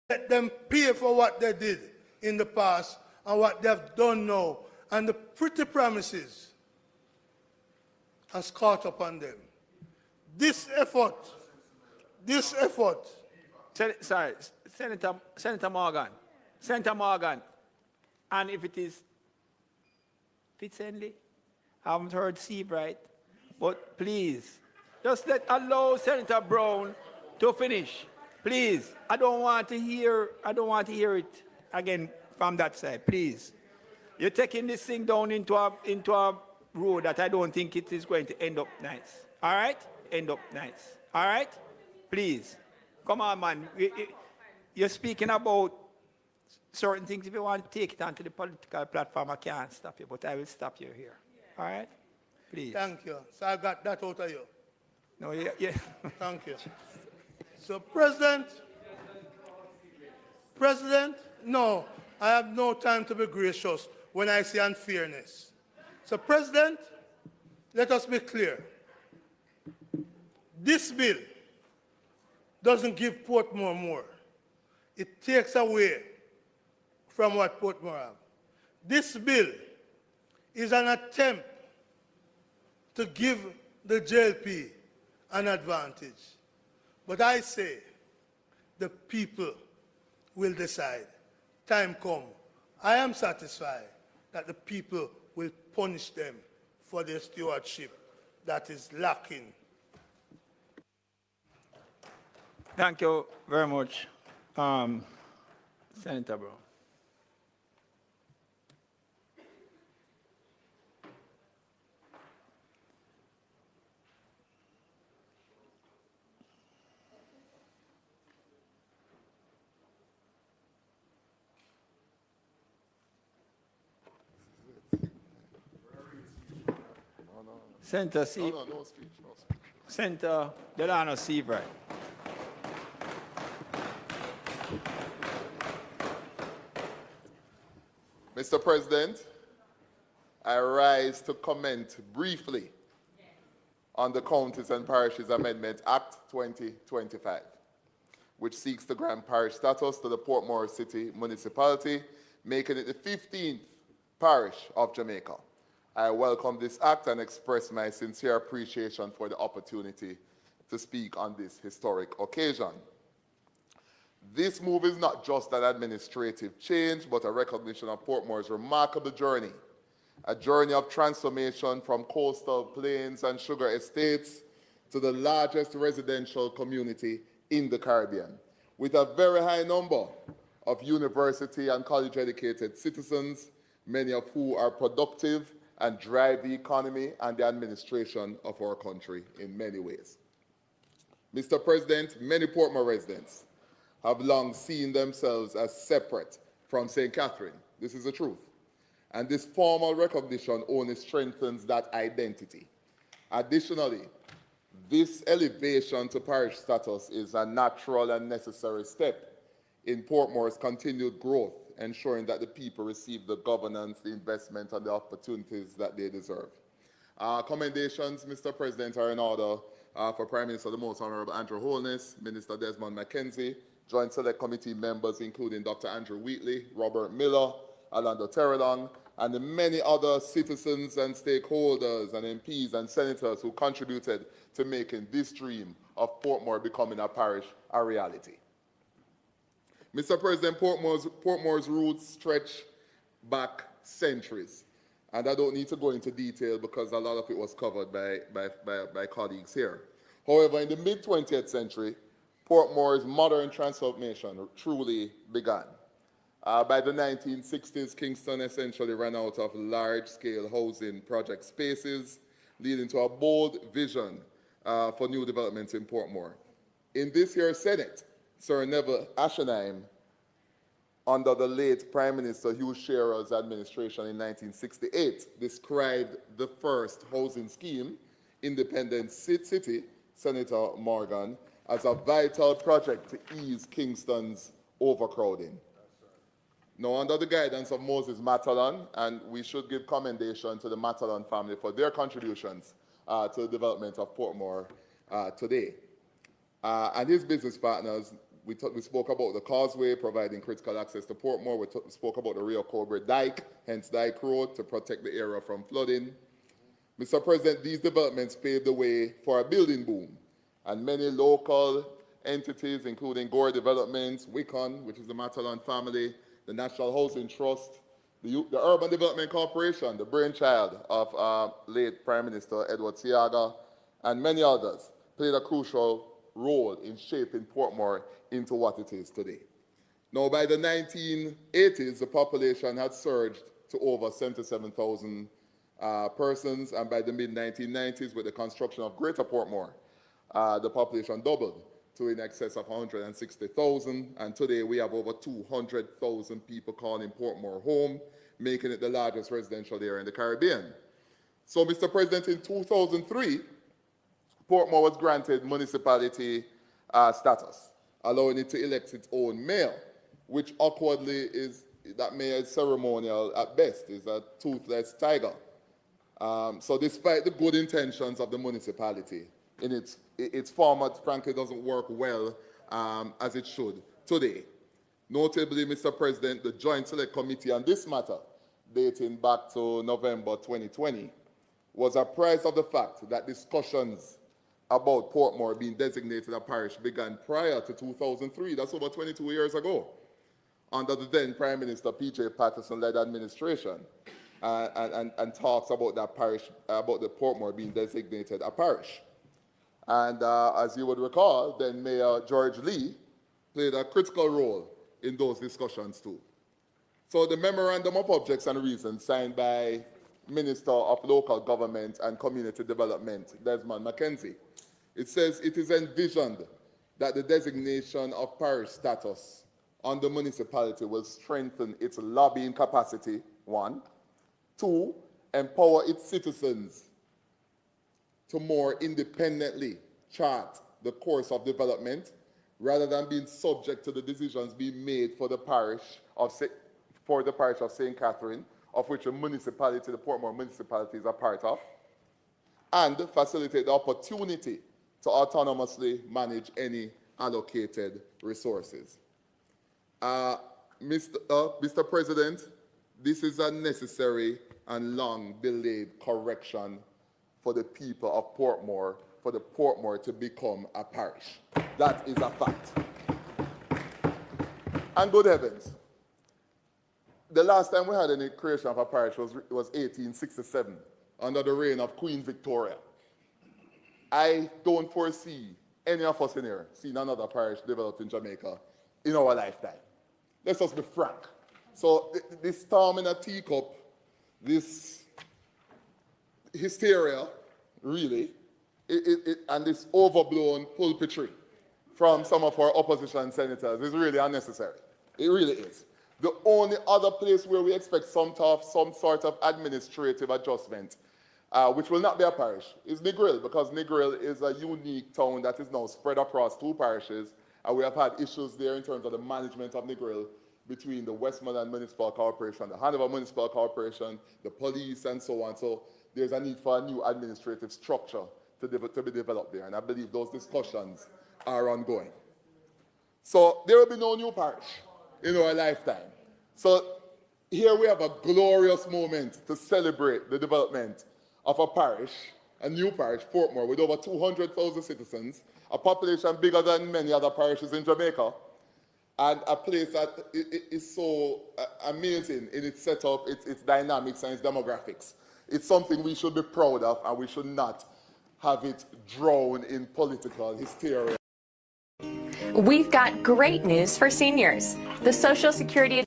let them pay for what they did in the past and what they've done now. And the pretty promises has caught up on them. This effort, Sorry, Senator Morgan, and if it is Fitzhenley, I haven't heard Steve right, but please, just allow Senator Brown to finish. Please, I don't want to hear it again from that side, please. You're taking this thing down into a road that I don't think it is going to end up nice. All right? End up nice. All right? Please. Come on, man. You're speaking about certain things. If you want to take it onto the political platform, I can't stop you, but I will stop you here. All right? Please. thank you. So I got that out of you. No, yeah. Thank you. So, President, no, I have no time to be gracious when I say unfairness. So, President, let us be clear. This bill doesn't give Portmore more. It takes away from what Portmore have. This bill is an attempt to give the JLP an advantage. But I say the people will decide. Time come. I am satisfied that the people will punish them for their stewardship that is lacking. Thank you very much, Senator Brown. Senator C. No speech, no speech. Senator Delano Seabright. Mr. President, I rise to comment briefly on the Counties and Parishes Amendment Act 2025, which seeks to grant parish status to the Portmore City Municipality, making it the 15th parish of Jamaica. I welcome this act and express my sincere appreciation for the opportunity to speak on this historic occasion. This move is not just an administrative change, but a recognition of Portmore's remarkable journey, a journey of transformation from coastal plains and sugar estates to the largest residential community in the Caribbean, with a very high number of university and college-educated citizens, many of who are productive and drive the economy and the administration of our country in many ways. Mr. President, many Portmore residents have long seen themselves as separate from St. Catherine. This is the truth. And this formal recognition only strengthens that identity. Additionally, this elevation to parish status is a natural and necessary step in Portmore's continued growth, ensuring that the people receive the governance, the investment, and the opportunities that they deserve. Commendations, Mr. President, are in order for Prime Minister the Most Honorable Andrew Holness, Minister Desmond McKenzie, Joint Select Committee members including Dr. Andrew Wheatley, Robert Miller, Orlando Terrelong, and the many other citizens and stakeholders and MPs and senators who contributed to making this dream of Portmore becoming a parish a reality. Mr. President, Portmore's roots stretch back centuries, and I don't need to go into detail because a lot of it was covered by colleagues here. However, in the mid-20th century, Portmore's modern transformation truly began. By the 1960s, Kingston essentially ran out of large-scale housing project spaces, leading to a bold vision for new developments in Portmore. In this year's Senate, Sir Neville Ashenheim, under the late Prime Minister Hugh Shearer's administration in 1968, described the first housing scheme, Independence City, Senator Morgan, as a vital project to ease Kingston's overcrowding. Now, under the guidance of Moses Matalon, and we should give commendation to the Matalon family for their contributions to the development of Portmore today. And his business partners, we spoke about the causeway, providing critical access to Portmore. We spoke about the Rio Cobre Dike, hence Dyke Road, to protect the area from flooding. Mr. President, these developments paved the way for a building boom, and many local entities, including Gore Developments, Wicon, which is the Matalon family, the National Housing Trust, the Urban Development Corporation, the brainchild of late Prime Minister Edward Seaga, and many others, played a crucial role in shaping Portmore into what it is today. Now, by the 1980s, the population had surged to over 77,000 persons, and by the mid-1990s, with the construction of Greater Portmore, the population doubled to in excess of 160,000, and today we have over 200,000 people calling Portmore home, making it the largest residential area in the Caribbean. So, Mr. President, in 2003, Portmore was granted municipality status, allowing it to elect its own mayor, which awkwardly is, that mayor is ceremonial at best, is a toothless tiger. So despite the good intentions of the municipality, in its format, frankly, doesn't work well as it should today. Notably, Mr. President, the Joint Select Committee on this matter, dating back to November 2020, was apprised of the fact that discussions about Portmore being designated a parish began prior to 2003. That's over 22 years ago, under the then Prime Minister P.J. Patterson-led administration. and talks about that parish, about the Portmore being designated a parish. And as you would recall, then Mayor George Lee played a critical role in those discussions too. So the Memorandum of Objects and Reasons signed by Minister of Local Government and Community Development, Desmond McKenzie, it says it is envisioned that the designation of parish status on the municipality will strengthen its lobbying capacity, one. Two, empower its citizens to more independently chart the course of development rather than being subject to the decisions being made for the parish of St. Catherine, of which the municipality, the Portmore municipality, is a part of, and facilitate the opportunity to autonomously manage any allocated resources. Mr. President, this is a necessary and long delayed correction for the people of Portmore, for the Portmore to become a parish. That is a fact. And good heavens, the last time we had any creation of a parish was 1867, under the reign of Queen Victoria. I don't foresee any of us in here seeing another parish developed in Jamaica in our lifetime. Let's just be frank. So this storm in a teacup, this hysteria, really, and this overblown pulpitry from some of our opposition senators is really unnecessary. It really is. The only other place where we expect some sort of administrative adjustment, which will not be a parish, is Negril, because Negril is a unique town that is now spread across two parishes, and we have had issues there in terms of the management of Negril between the Westmoreland Municipal Corporation, the Hanover Municipal Corporation, the police, and so on. So there's a need for a new administrative structure to be developed there, and I believe those discussions are ongoing. So there will be no new parish in our lifetime. So here we have a glorious moment to celebrate the development of a parish, a new parish, Portmore, with over 200,000 citizens, a population bigger than many other parishes in Jamaica, and a place that is so amazing in its setup, its dynamics, and its demographics. It's something we should be proud of, and we should not have it drown in political hysteria. We've got great news for seniors. The Social Security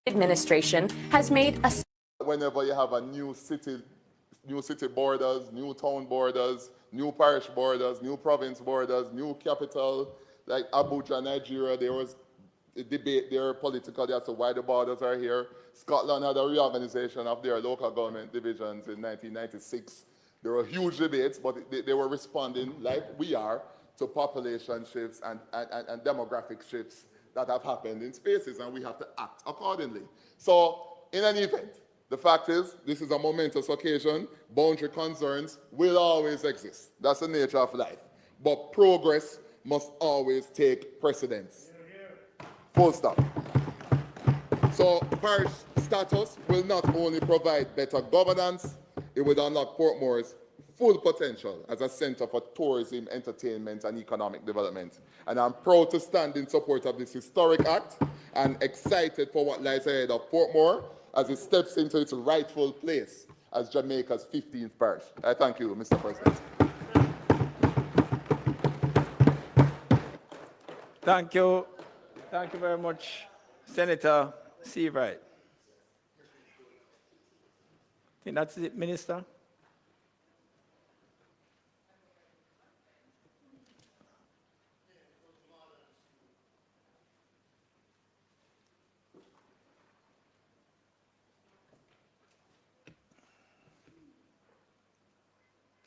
administration has made a Whenever you have a new city borders, new town borders, new parish borders, new province borders, new capital, like Abuja, Nigeria, there was a debate there politically as to why the borders are here. Scotland had a reorganization of their local government divisions in 1996. There were huge debates, but they were responding, like we are, to population shifts and demographic shifts that have happened in spaces, and we have to act accordingly. So, in any event, the fact is, this is a momentous occasion. Boundary concerns will always exist. That's the nature of life. But progress must always take precedence. Full stop. So parish status will not only provide better governance, it will unlock Portmore's full potential as a center for tourism, entertainment, and economic development. And I'm proud to stand in support of this historic act and excited for what lies ahead of Portmore as it steps into its rightful place as Jamaica's 15th parish. I thank you, Mr. President. Thank you. Thank you very much, Senator Seawright. I think that's it, Minister.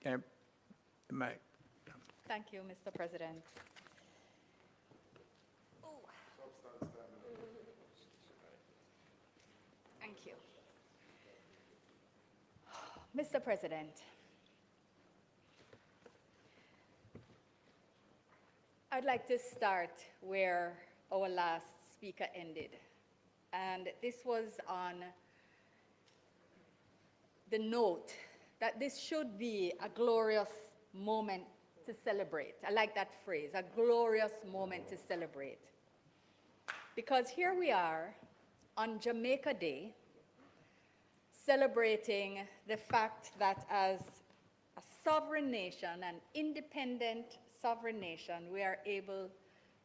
Okay. Mike. Thank you, Mr. President. Thank you. Mr. President, I'd like to start where our last speaker ended. And this was on the note that this should be a glorious moment to celebrate. I like that phrase, a glorious moment to celebrate. Because here we are on Jamaica Day, celebrating the fact that as a sovereign nation, an independent sovereign nation, we are able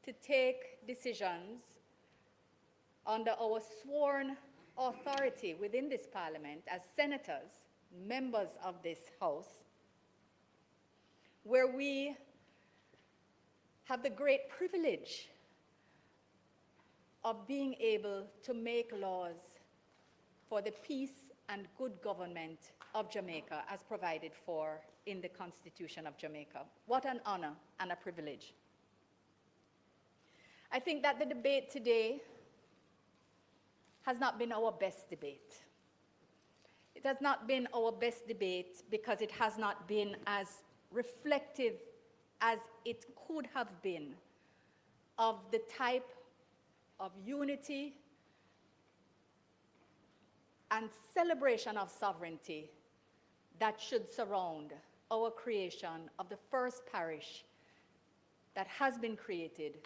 to take decisions under our sworn authority within this parliament as senators, members of this house, where we have the great privilege of being able to make laws for the peace and good government of Jamaica as provided for in the Constitution of Jamaica. What an honor and a privilege. I think that the debate today has not been our best debate. It has not been our best debate because it has not been as reflective as it could have been of the type of unity and celebration of sovereignty that should surround our creation of the first parish that has been created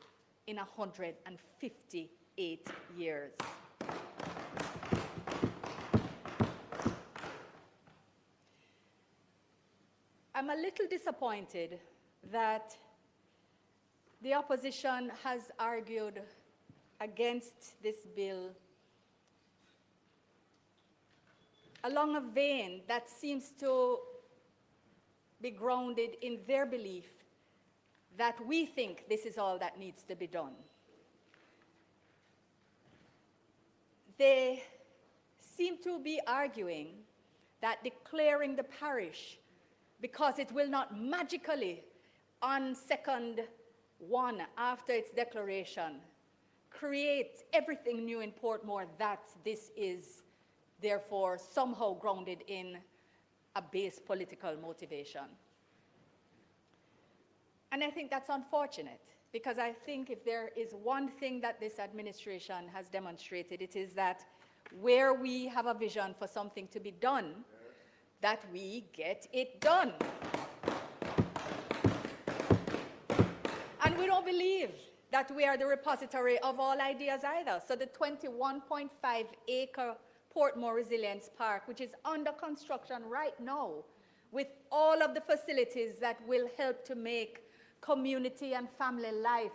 in 158 years. I'm a little disappointed that the opposition has argued against this bill along a vein that seems to be grounded in their belief that we think this is all that needs to be done. They seem to be arguing that declaring the parish, because it will not magically, on second one after its declaration, create everything new in Portmore, that this is therefore somehow grounded in a base political motivation. And I think that's unfortunate, because I think if there is one thing that this administration has demonstrated, it is that where we have a vision for something to be done, that we get it done. And we don't believe that we are the repository of all ideas either. So the 21.5-acre Portmore Resilience Park, which is under construction right now, with all of the facilities that will help to make community and family life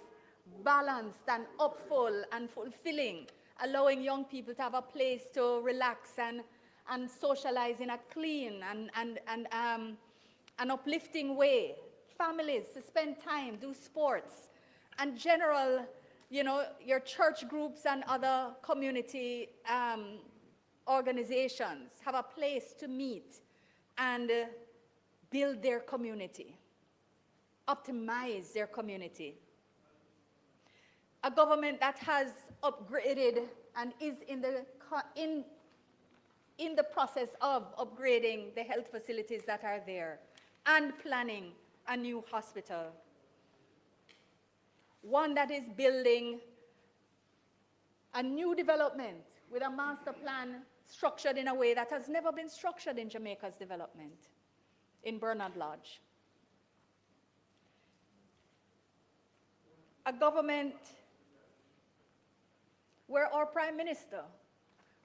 balanced and upful and fulfilling allowing young people to have a place to relax and socialize in a clean and an uplifting way. Families to spend time, do sports, and general, you know, your church groups and other community organizations have a place to meet and build their community, optimize their community. A government that has upgraded and is in the process of upgrading the health facilities that are there and planning a new hospital. One that is building a new development with a master plan structured in a way that has never been structured in Jamaica's development, in Bernard Lodge. A government where our Prime Minister,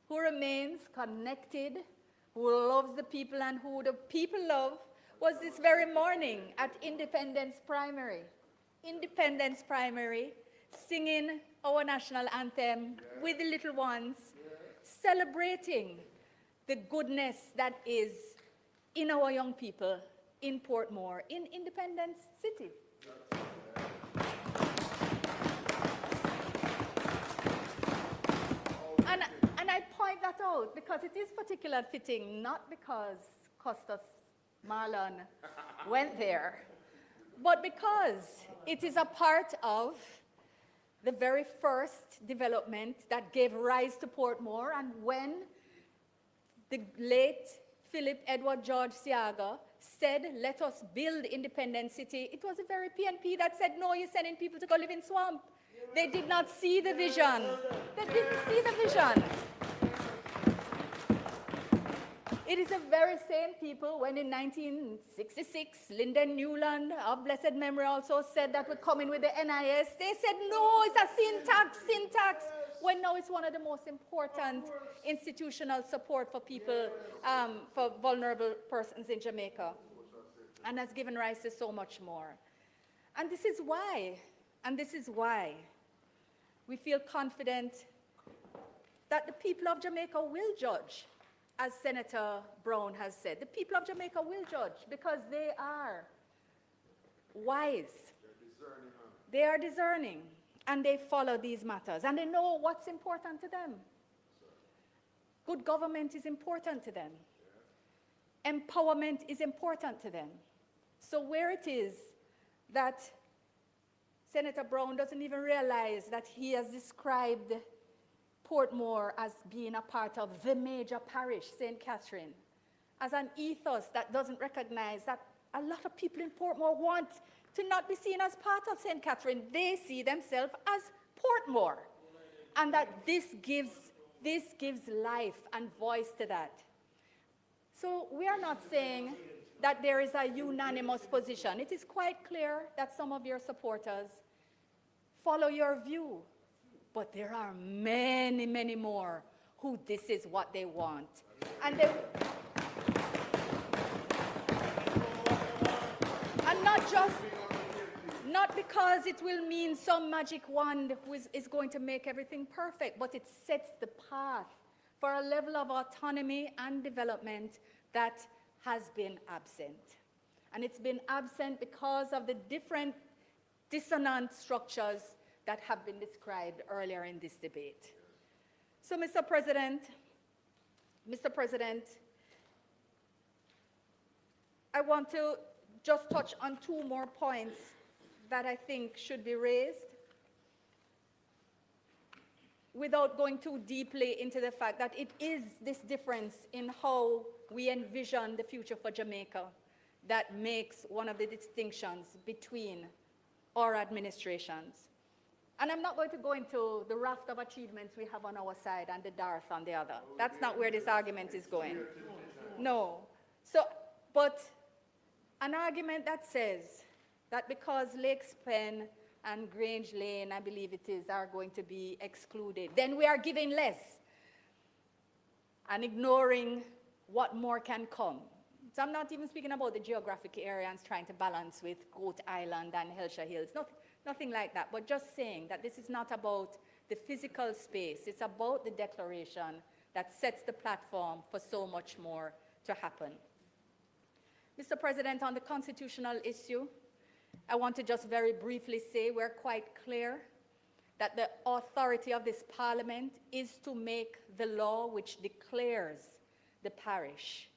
who remains connected, who loves the people and who the people love, was this very morning at Independence Primary, singing our national anthem with the little ones, celebrating the goodness that is in our young people in Portmore, in Independence City. And I point that out because it is particularly fitting, not because Costas Marlon went there, but because it is a part of the very first development that gave rise to Portmore. And when the late Philip Edward George Siaga said, let us build Independence City, it was the very PNP that said, no, you're sending people to go live in swamp. They did not see the vision. They didn't see the vision. It is the very same people when in 1966, Lyndon Newland of blessed memory also said that we're coming with the NIS. They said, no, it's a syntax, when now it's one of the most important institutional support for people, for vulnerable persons in Jamaica, and has given rise to so much more. And this is why we feel confident that the people of Jamaica will judge. As Senator Brown has said, the people of Jamaica will judge because they are wise. They are discerning, and they follow these matters, and they know what's important to them. Good government is important to them. Empowerment is important to them. So where it is that Senator Brown doesn't even realize that he has described Portmore as being a part of the major parish, St. Catherine, as an ethos that doesn't recognize that a lot of people in Portmore want to not be seen as part of St. Catherine. They see themselves as Portmore, and that this gives life and voice to that. So we are not saying that there is a unanimous position. It is quite clear that some of your supporters follow your view. But there are many, many more who this is what they want. And not because it will mean some magic wand is going to make everything perfect, but it sets the path for a level of autonomy and development that has been absent. And it's been absent because of the different dissonant structures that have been described earlier in this debate. So, Mr. President, I want to just touch on two more points that I think should be raised without going too deeply into the fact that it is this difference in how we envision the future for Jamaica that makes one of the distinctions between our administrations. And I'm not going to go into the raft of achievements we have on our side and the dearth on the other. That's not where this argument is going. No. So, but an argument that says that because Lakes Pen and Grange Lane, I believe it is, are going to be excluded, then we are giving less and ignoring what more can come. So I'm not even speaking about the geographic area and trying to balance with Goat Island and Hellshire Hills. Nothing like that, but just saying that this is not about the physical space. It's about the declaration that sets the platform for so much more to happen. Mr. President, on the constitutional issue, I want to just very briefly say we're quite clear that the authority of this Parliament is to make the law which declares the parish.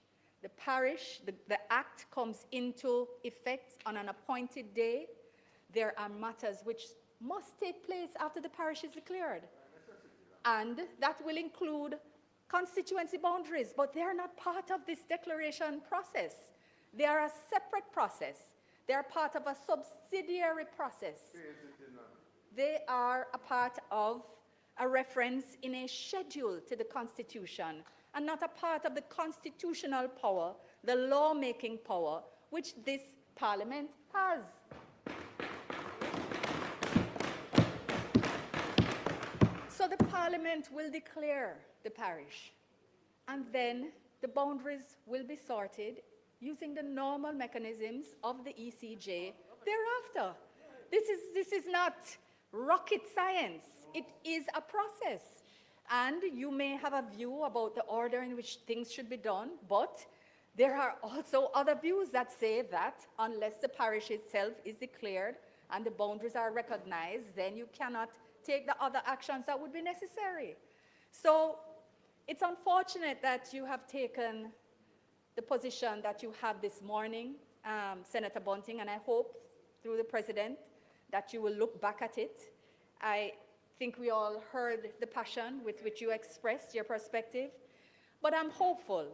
The parish, the act comes into effect on an appointed day. There are matters which must take place after the parish is declared. And that will include constituency boundaries, but they are not part of this declaration process. They are a separate process. They are part of a subsidiary process. They are a part of a reference in a schedule to the Constitution and not a part of the constitutional power, the lawmaking power, which this Parliament has. So the Parliament will declare the parish, and then the boundaries will be sorted using the normal mechanisms of the ECJ thereafter. This is not rocket science. It is a process. And you may have a view about the order in which things should be done, but there are also other views that say that unless the parish itself is declared and the boundaries are recognized, then you cannot take the other actions that would be necessary. So it's unfortunate that you have taken the position that you have this morning, Senator Bunting, and I hope through the President that you will look back at it. I think we all heard the passion with which you expressed your perspective, but I'm hopeful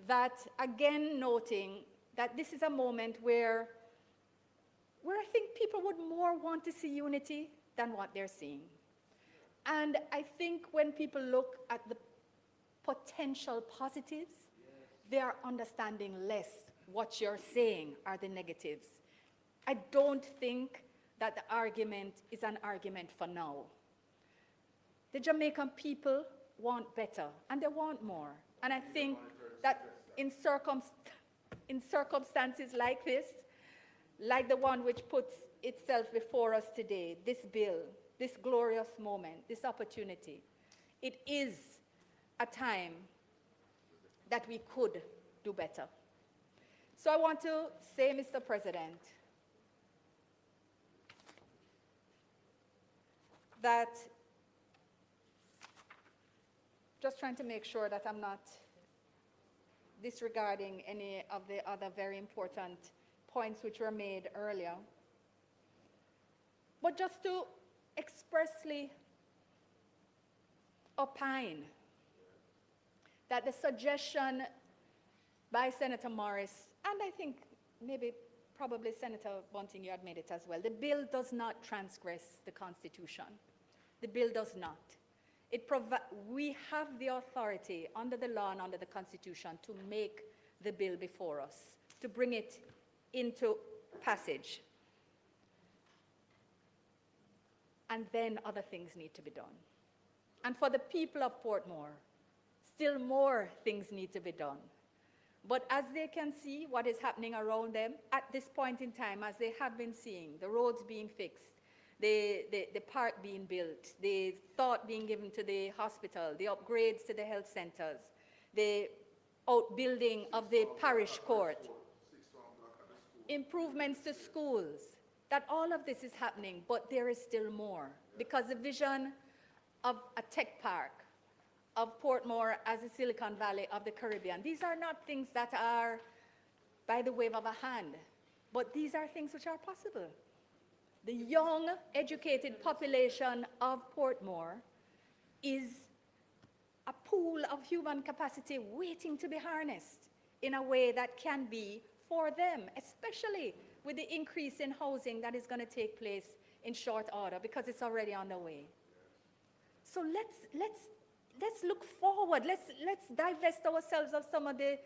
that, again, noting that this is a moment where I think people would more want to see unity than what they're seeing. And I think when people look at the potential positives, they are understanding less what you're saying are the negatives. I don't think that the argument is an argument for now. The Jamaican people want better, and they want more. And I think that in circumstances like this, like the one which puts itself before us today, this bill, this glorious moment, this opportunity, it is a time that we could do better. So I want to say, Mr. President, that just trying to make sure that I'm not disregarding any of the other very important points which were made earlier, but just to expressly opine that the suggestion by Senator Morris, and I think probably Senator Bunting, you had made it as well, the bill does not transgress the Constitution. The bill does not. We have the authority under the law and under the Constitution to make the bill before us, to bring it into passage. And then other things need to be done. And for the people of Portmore, still more things need to be done. But as they can see what is happening around them at this point in time, as they have been seeing, the roads being fixed, the park being built, the thought being given to the hospital, the upgrades to the health centers, the outbuilding of the parish court, improvements to schools, that all of this is happening, but there is still more. Because the vision of a tech park, of Portmore as a Silicon Valley of the Caribbean, these are not things that are by the wave of a hand, but these are things which are possible. The young, educated population of Portmore is a pool of human capacity waiting to be harnessed in a way that can be for them, especially with the increase in housing that is going to take place in short order, because it's already on the way. So let's look forward. Let's divest ourselves of some of the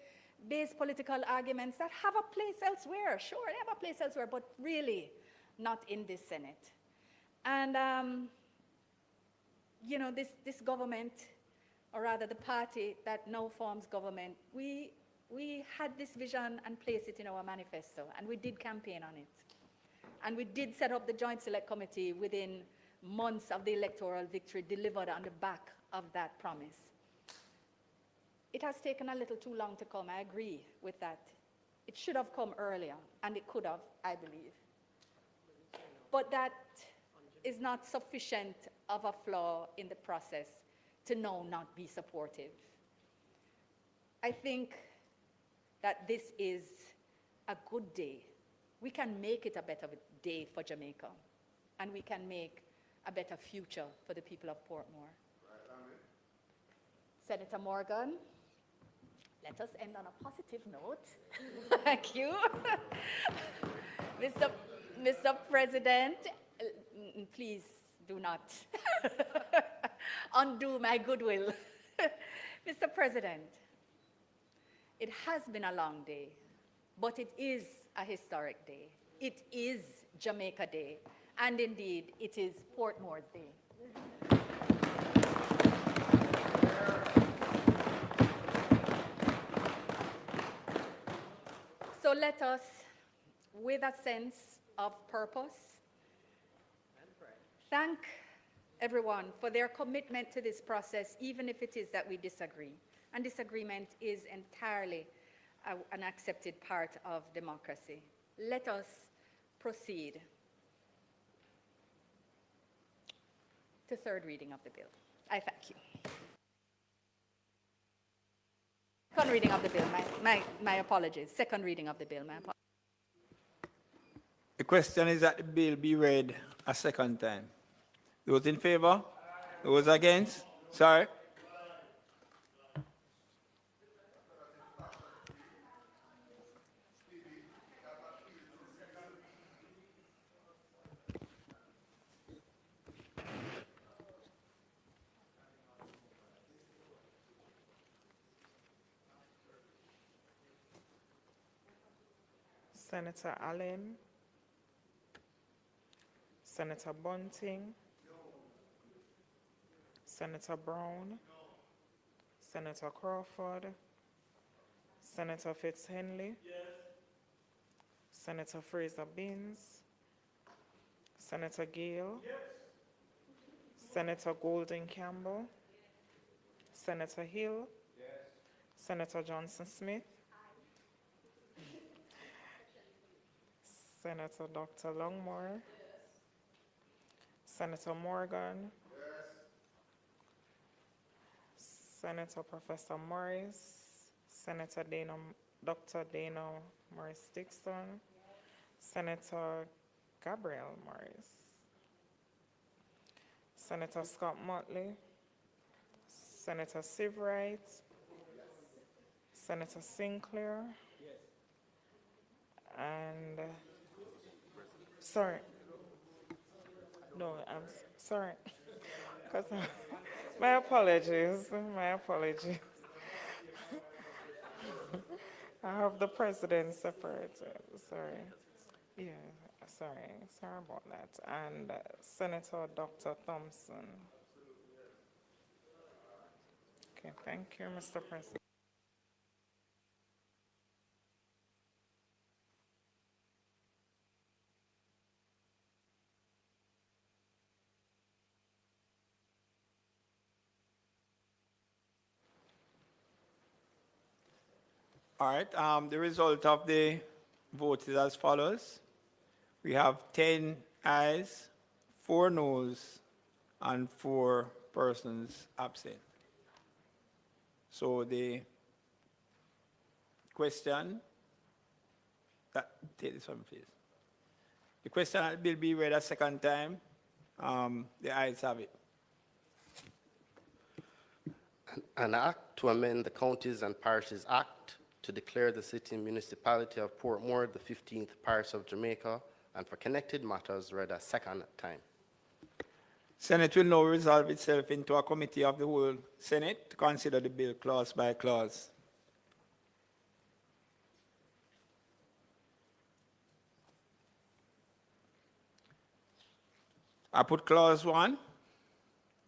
base political arguments that have a place elsewhere. Sure, they have a place elsewhere, but really not in this Senate. And, you know, this government, or rather the party that now forms government, we had this vision and placed it in our manifesto, and we did campaign on it. And we did set up the Joint Select Committee within months of the electoral victory delivered on the back of that promise. It has taken a little too long to come, I agree with that. It should have come earlier, and it could have, I believe. But that is not sufficient of a flaw in the process to now not be supportive. I think that this is a good day. We can make it a better day for Jamaica, and we can make a better future for the people of Portmore. Senator Morgan, let us end on a positive note. Thank you. Mr. President, please do not undo my goodwill. Mr. President, it has been a long day, but it is a historic day. It is Jamaica Day, and indeed, it is Portmore's Day. So let us, with a sense of purpose, thank everyone for their commitment to this process, even if it is that we disagree. And disagreement is entirely an accepted part of democracy. Let us proceed to third reading of the bill. I thank you. Second reading of the bill, my apologies. Second reading of the bill, my apologies. The question is that the bill be read a second time. Those in favor? Those against? Sorry. Senator Allen, Senator Bunting, Senator Brown, Senator Crawford, Senator Fitzhenley, Senator Fraser Binns, Senator Gale, Senator Golden Campbell, Senator Hill, Senator Johnson Smith, Senator Dr. Longmore, Senator Morgan, Senator Professor Morris, Senator Dr. Dana Morris Dixon, Senator Gabriel Morris, Senator Scott Motley, Senator Sivright, Senator Sinclair, and sorry. No, I'm sorry. My apologies. My apologies. I have the president separated. Sorry. Yeah, sorry. Sorry about that. And Senator Dr. Thompson. Okay, thank you, Mr. President. All right, the result of the vote is as follows. We have 10 ayes, 4 noes, and 4 persons absent. So the question, take this one, please. The question will be read a second time. The ayes have it. An act to amend the Counties and Parishes Act to declare the city and municipality of Portmore the 15th parish of Jamaica, and for connected matters read a second time. Senate will now resolve itself into a committee of the whole Senate to consider the bill clause by clause. I put clause 1.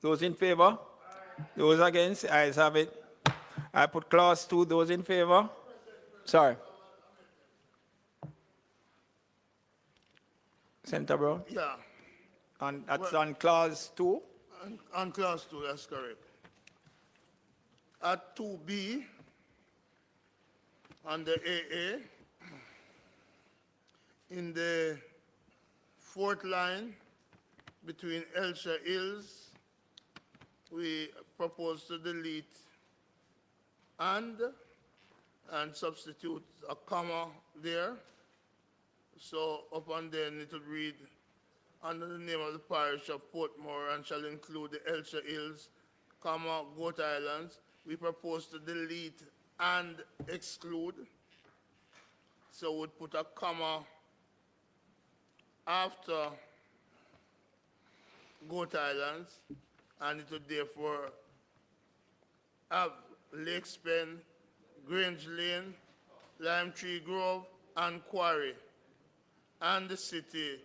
Those in favor? Those against? The ayes have it. I put clause 2. Those in favor? Sorry. Senator Brown? Yeah. That's on clause 2. On clause 2, that's correct. At 2B, under AA, in the fourth line between Elsha Hills, we propose to delete and substitute a comma there. So upon then it will read, under the name of the parish of Portmore and shall include the Elsha Hills, comma, Goat Islands. We propose to delete and exclude. So we'd put a comma after Goat Islands, and it would therefore have Lake Spen, Grange Lane, Lime Tree Grove, and Quarry, and the city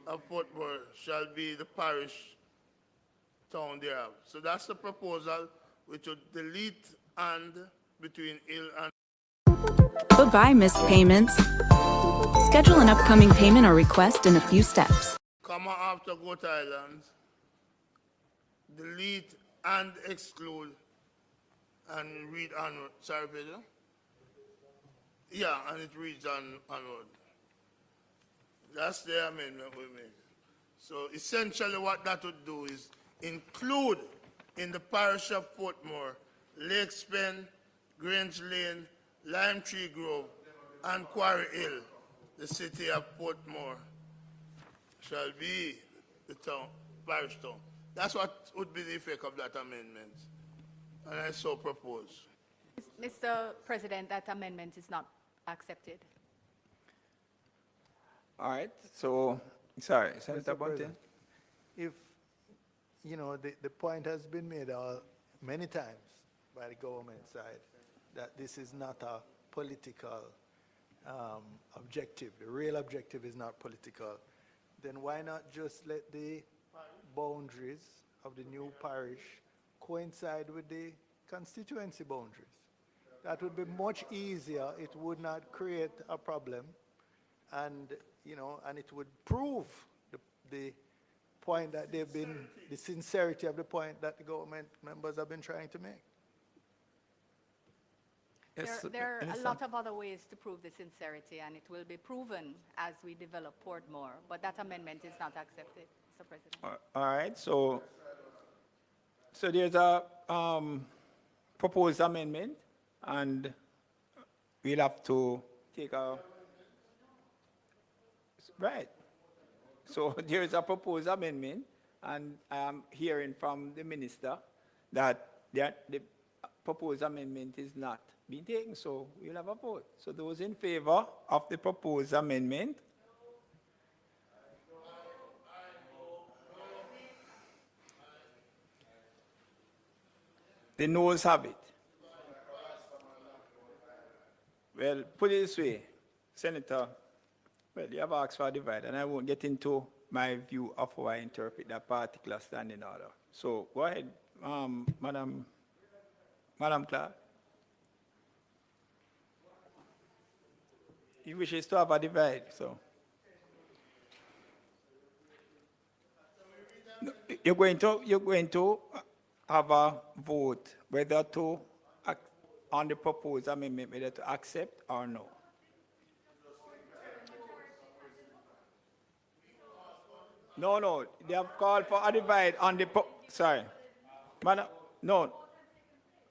of Portmore shall be the parish town thereof. So that's the proposal, which would delete and between Hill and. Bye-bye, missed payments. Schedule an upcoming payment or request in a few steps. Comma after Goat Islands, delete and exclude, and read onward. Sorry, Pedro? Yeah, and it reads onward. That's the amendment we made. So essentially what that would do is include in the parish of Portmore, Lake Spen, Grange Lane, Lime Tree Grove, and Quarry Hill, the city of Portmore shall be the town, parish town. That's what would be the effect of that amendment. And I so propose. Mr. President, that amendment is not accepted. All right, so, sorry, Senator Mr. Bunting. President, if, you know, the point has been made many times by the government side that this is not a political objective. The real objective is not political. Then why not just let the boundaries of the new parish coincide with the constituency boundaries? That would be much easier. It would not create a problem, and you know, and it would prove the point that they've been, the sincerity of the point that the government members have been trying to make. Yes, There are a Minister. lot of other ways to prove the sincerity, and it will be proven as we develop Portmore. But that amendment is not accepted, Mr. President. All right, so there's a proposed amendment, and we'll have to take a, right. So there is a proposed amendment, and I am hearing from the minister that the proposed amendment is not being taken, so we'll have a vote. So those in favor of the proposed amendment? The noes have it. Well, put it this way, Senator, well, you have asked for a divide, and I won't get into my view of how I interpret that particular standing order. So go ahead, Madam Clerk. He wishes to have a divide, so. No, you're going to have a vote whether to, on the proposed amendment, whether to accept or no. No, they have called for a divide on the, sorry. Madam, no,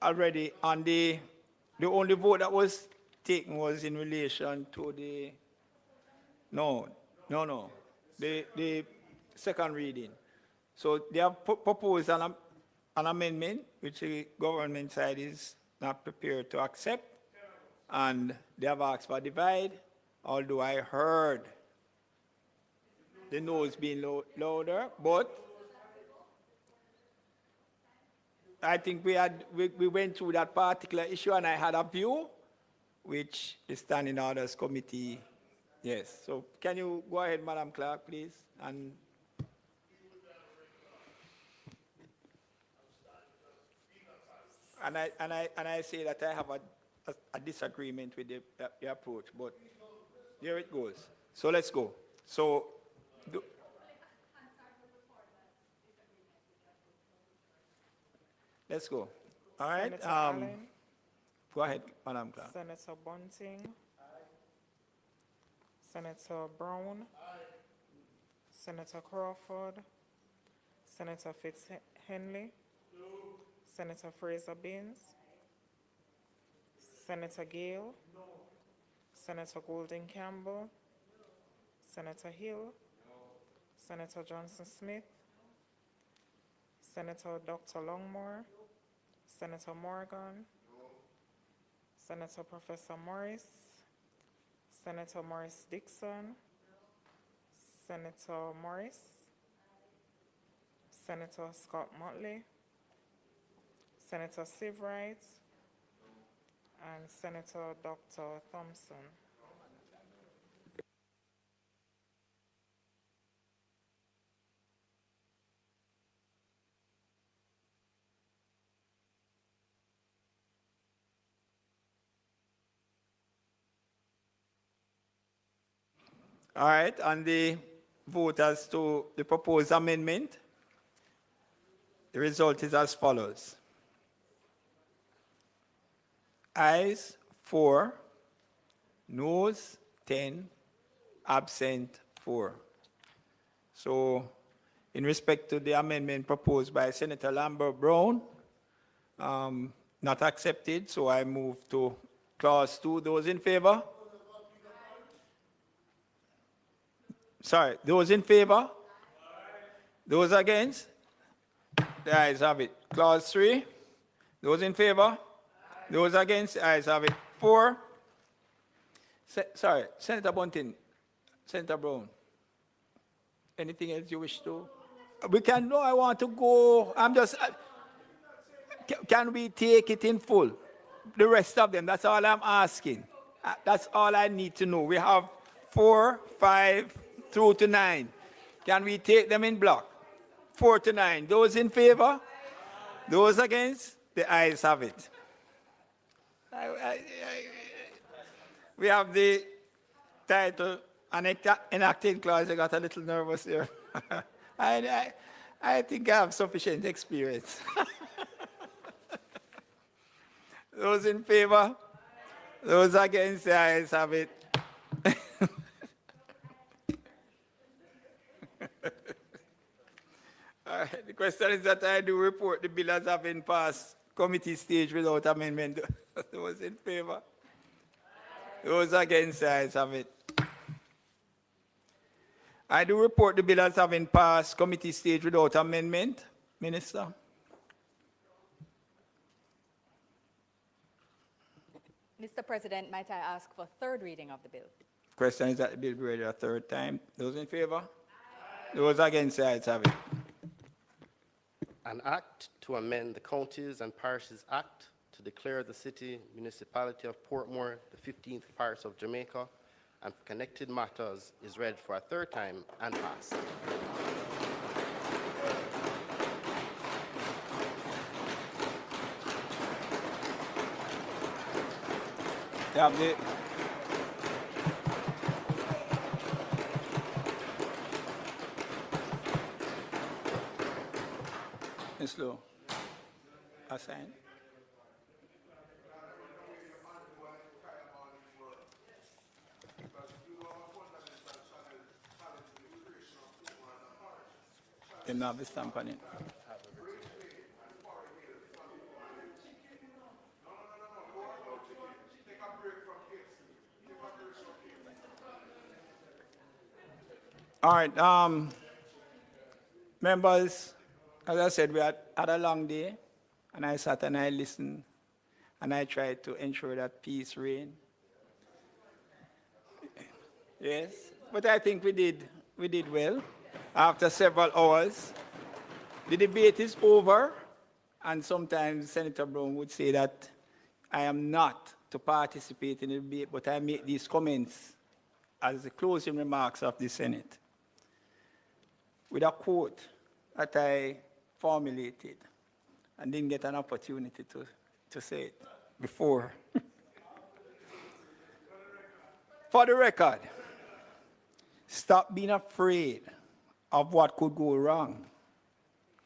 already on the only vote that was taken was in relation to the, no, the second reading. So they have proposed an amendment which the government side is not prepared to accept, and they have asked for a divide, although I heard the no's being louder, but I think we went through that particular issue, and I had a view, which the Standing Orders Committee, yes. So can you go ahead, Madam Clerk, please? And I say that I have a disagreement with the approach, but there it goes. So let's go. So, Let's go. All right. Senator Allen, Go ahead, Madam Clerk. Senator Bunting, Senator Brown, Senator Crawford, Senator Fitzhenley, Senator Fraser Baines, Senator Gale, Senator Golden Campbell, Senator Hill, Senator Johnson Smith, Senator Dr. Longmore, Senator Morgan, Senator Professor Morris, Senator Morris Dixon, Senator Morris, Senator Scott Motley, Senator Seabright, and Senator Dr. Thompson. All right, on the vote as to the proposed amendment, the result is as follows. Ayes 4, noes 10, absent 4. So, in respect to the amendment proposed by Senator Lambert Brown, not accepted, so I move to clause 2. Those in favor? Sorry, those in favor? Those against? The ayes have it. Clause 3. Those in favor? Those against? The ayes have it. 4. Sorry, Senator Bunting, Senator Brown. Anything else you wish to? We can, no, I want to go. I'm just, can we take it in full? The rest of them, that's all I'm asking. That's all I need to know. We have 4, 5, through to 9. Can we take them in block? 4 to 9. Those in favor? Those against? The ayes have it. We have the title, enacted clause. I got a little nervous there. I think I have sufficient experience. Those in favor? Those against? The ayes have it. The question is that I do report the bill as having passed committee stage without amendment. Those in favor? Those against? The ayes have it. I do report the bill as having passed committee stage without amendment. Minister? Mr. President, might I ask for third reading of the bill? Question is that the bill be read a third time. Those in favor? Those against? The ayes have it. An act to amend the Counties and Parishes Act to declare the city municipality of Portmore the 15th parish of Jamaica and connected matters is read for a third time and passed. You have the Ms. Lowe, assign. They don't have the stamp on it. All right, members, as I said, we had a long day, and I sat and I listened, and I tried to ensure that peace reigned. Yes, but I think we did well. After several hours, the debate is over, and sometimes Senator Brown would say that I am not to participate in the debate, but I make these comments as the closing remarks of the Senate with a quote that I formulated and didn't get an opportunity to say it before. For the record, stop being afraid of what could go wrong.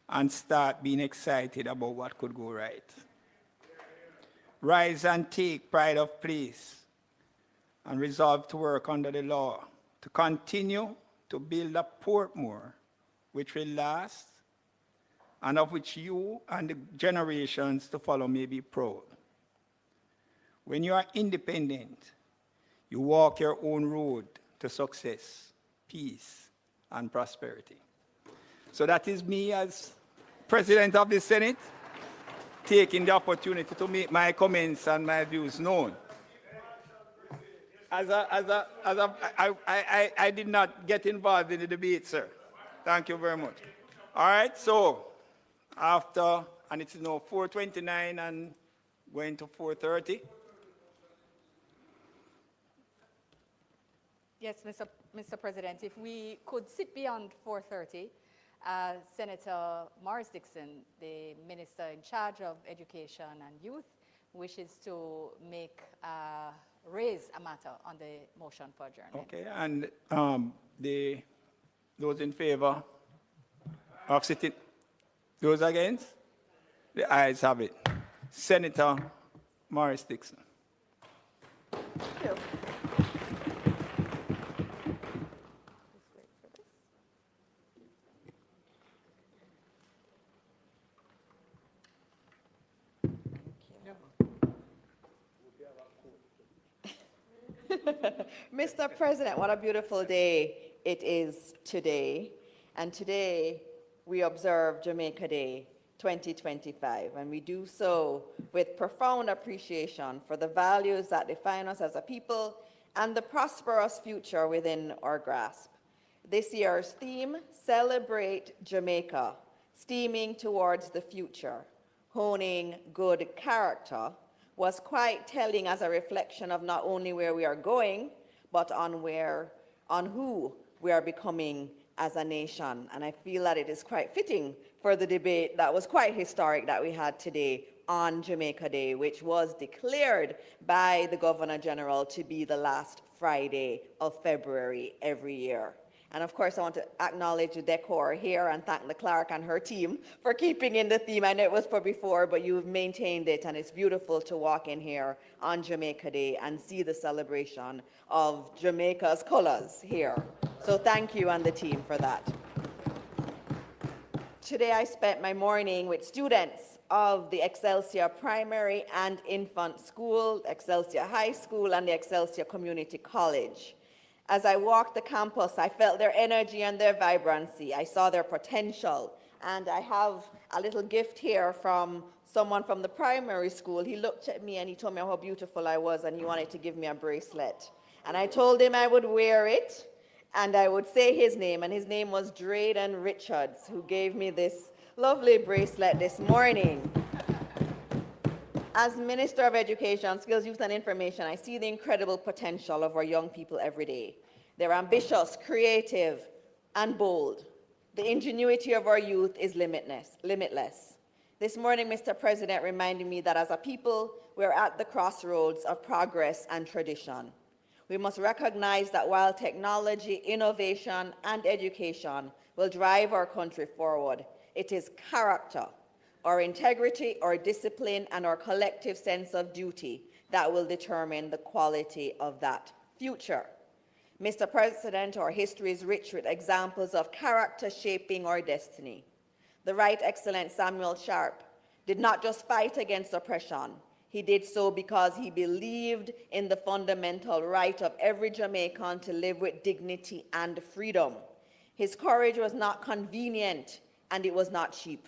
and start being excited about what could go right. Rise and take pride of place and resolve to work under the law to continue to build a Portmore which will last and of which you and the generations to follow may be proud. When you are independent, you walk your own road to success, peace, and prosperity. So that is me as President of the Senate, taking the opportunity to make my comments and my views known. I did not get involved in the debate, sir. Thank you very much. All right, so after, and it's now 4:29 and going to 4:30. Yes, Mr. President, if we could sit beyond 4:30, Senator Morris Dixon, the Minister in charge of Education and Youth, wishes to raise a matter on the motion for adjournment. Okay, and those in favor of sitting, those against? The ayes have it. Senator Morris Dixon. Thank you. Mr. President, what a beautiful day it is today. And today we observe Jamaica Day 2025, and we do so with profound appreciation for the values that define us as a people and the prosperous future within our grasp. This year's theme, Celebrate Jamaica, steaming towards the future, honing good character, was quite telling as a reflection of not only where we are going, but on who we are becoming as a nation. And I feel that it is quite fitting for the debate that was quite historic that we had today on Jamaica Day, which was declared by the Governor General to be the last Friday of February every year. And of course, I want to acknowledge the decor here and thank the clerk and her team for keeping in the theme. I know it was for before, but you've maintained it, and it's beautiful to walk in here on Jamaica Day and see the celebration of Jamaica's colors here. So thank you and the team for that. Today I spent my morning with students of the Excelsior Primary and Infant School, Excelsior High School, and the Excelsior Community College. As I walked the campus, I felt their energy and their vibrancy. I saw their potential. And I have a little gift here from someone from the primary school. He looked at me and he told me how beautiful I was, and he wanted to give me a bracelet. And I told him I would wear it and I would say his name. And his name was Drayden Richards, who gave me this lovely bracelet this morning. As Minister of Education, Skills, Youth and Information, I see the incredible potential of our young people every day. They're ambitious, creative, and bold. The ingenuity of our youth is limitless. This morning, Mr. President reminded me that as a people, we're at the crossroads of progress and tradition. We must recognize that while technology, innovation, and education will drive our country forward, it is character, our integrity, our discipline, and our collective sense of duty that will determine the quality of that future. Mr. President, our history is rich with examples of character shaping our destiny. The Right Excellent Samuel Sharp did not just fight against oppression. He did so because he believed in the fundamental right of every Jamaican to live with dignity and freedom. His courage was not convenient, and it was not cheap.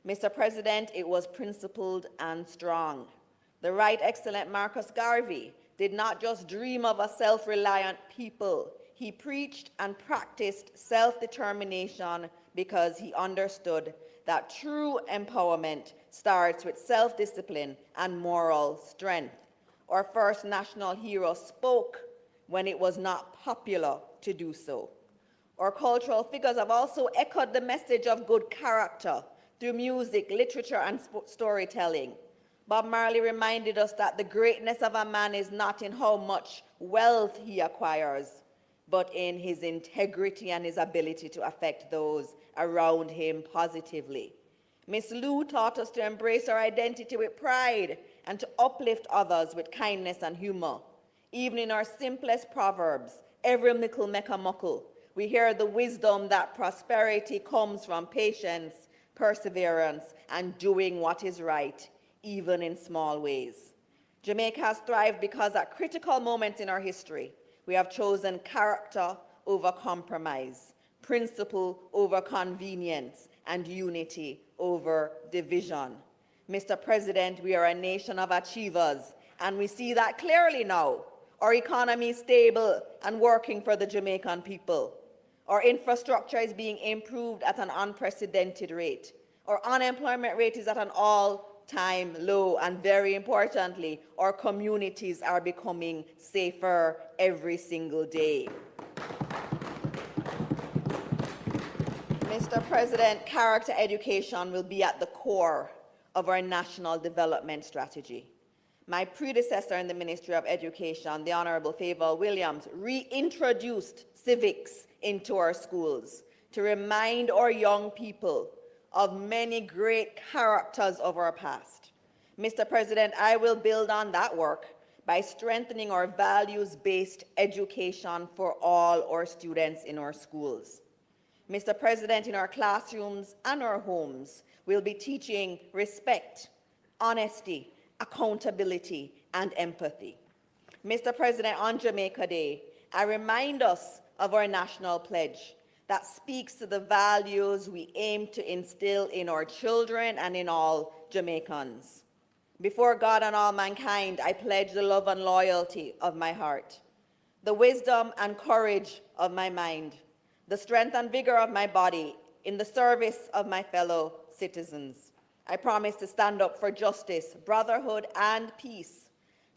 Mr. President, it was principled and strong. The Right Excellent Marcus Garvey did not just dream of a self-reliant people. He preached and practiced self-determination because he understood that true empowerment starts with self-discipline and moral strength. Our first national hero spoke when it was not popular to do so. Our cultural figures have also echoed the message of good character through music, literature, and storytelling. Bob Marley reminded us that the greatness of a man is not in how much wealth he acquires, but in his integrity and his ability to affect those around him positively. Miss Lou taught us to embrace our identity with pride and to uplift others with kindness and humor. Even in our simplest proverbs, every mickle make a muckle, we hear the wisdom that prosperity comes from patience, perseverance, and doing what is right, even in small ways. Jamaica has thrived because at critical moments in our history, we have chosen character over compromise, principle over convenience, and unity over division. Mr. President, we are a nation of achievers, and we see that clearly now. Our economy is stable and working for the Jamaican people. Our infrastructure is being improved at an unprecedented rate. Our unemployment rate is at an all-time low, and very importantly, our communities are becoming safer every single day. Mr. President, character education will be at the core of our national development strategy. My predecessor in the Ministry of Education, the Honorable Favour Williams, reintroduced civics into our schools to remind our young people of many great characters of our past. Mr. President, I will build on that work by strengthening our values-based education for all our students in our schools. Mr. President, in our classrooms and our homes, we'll be teaching respect, honesty, accountability, and empathy. Mr. President, on Jamaica Day, I remind us of our national pledge that speaks to the values we aim to instill in our children and in all Jamaicans. Before God and all mankind, I pledge the love and loyalty of my heart, the wisdom and courage of my mind, the strength and vigor of my body in the service of my fellow citizens. I promise to stand up for justice, brotherhood, and peace,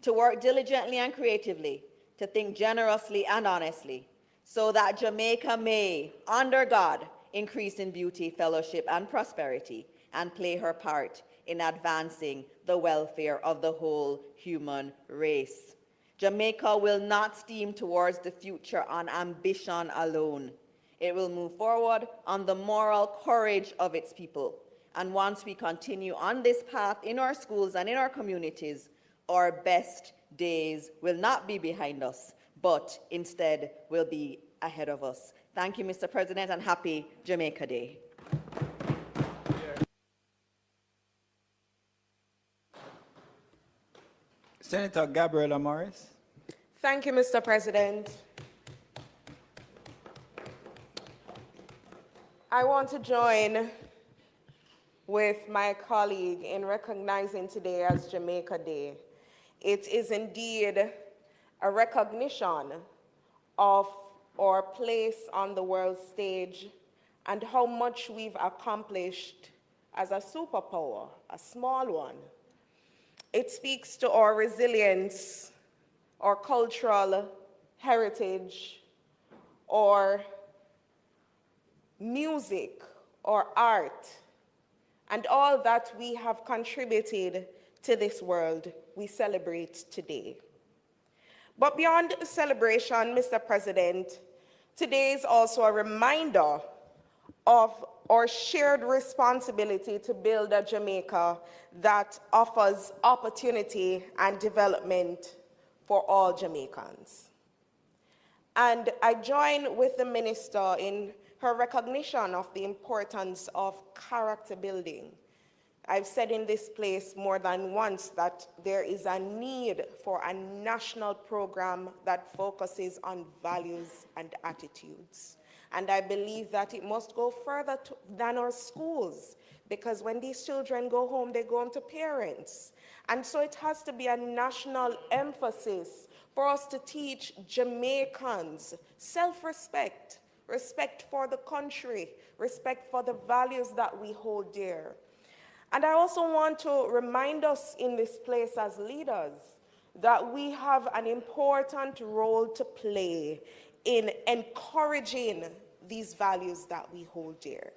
to work diligently and creatively, to think generously and honestly, so that Jamaica may, under God, increase in beauty, fellowship, and prosperity, and play her part in advancing the welfare of the whole human race. Jamaica will not steam towards the future on ambition alone. It will move forward on the moral courage of its people. And once we continue on this path in our schools and in our communities, our best days will not be behind us, but instead will be ahead of us. Thank you, Mr. President, and happy Jamaica Day. Senator Gabriela Morris. Thank you, Mr. President. I want to join with my colleague in recognizing today as Jamaica Day. It is indeed a recognition of our place on the world stage and how much we've accomplished as a superpower, a small one. It speaks to our resilience, our cultural heritage, our music, or art, and all that we have contributed to this world we celebrate today. But beyond celebration, Mr. President, today is also a reminder of our shared responsibility to build a Jamaica that offers opportunity and development for all Jamaicans. And I join with the Minister in her recognition of the importance of character building. I've said in this place more than once that there is a need for a national program that focuses on values and attitudes. And I believe that it must go further than our schools, because when these children go home, they go home to parents. And so it has to be a national emphasis for us to teach Jamaicans self-respect, respect for the country, respect for the values that we hold dear. And I also want to remind us in this place as leaders that we have an important role to play in encouraging these values that we hold dear.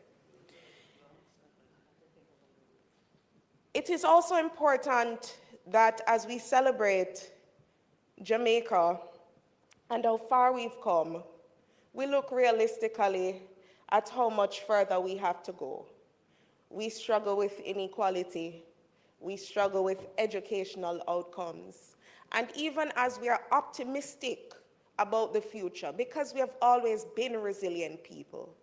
It is also important that as we celebrate Jamaica and how far we've come, we look realistically at how much further we have to go. We struggle with inequality. We struggle with educational outcomes. And even as we are optimistic about the future, because we have always been resilient people,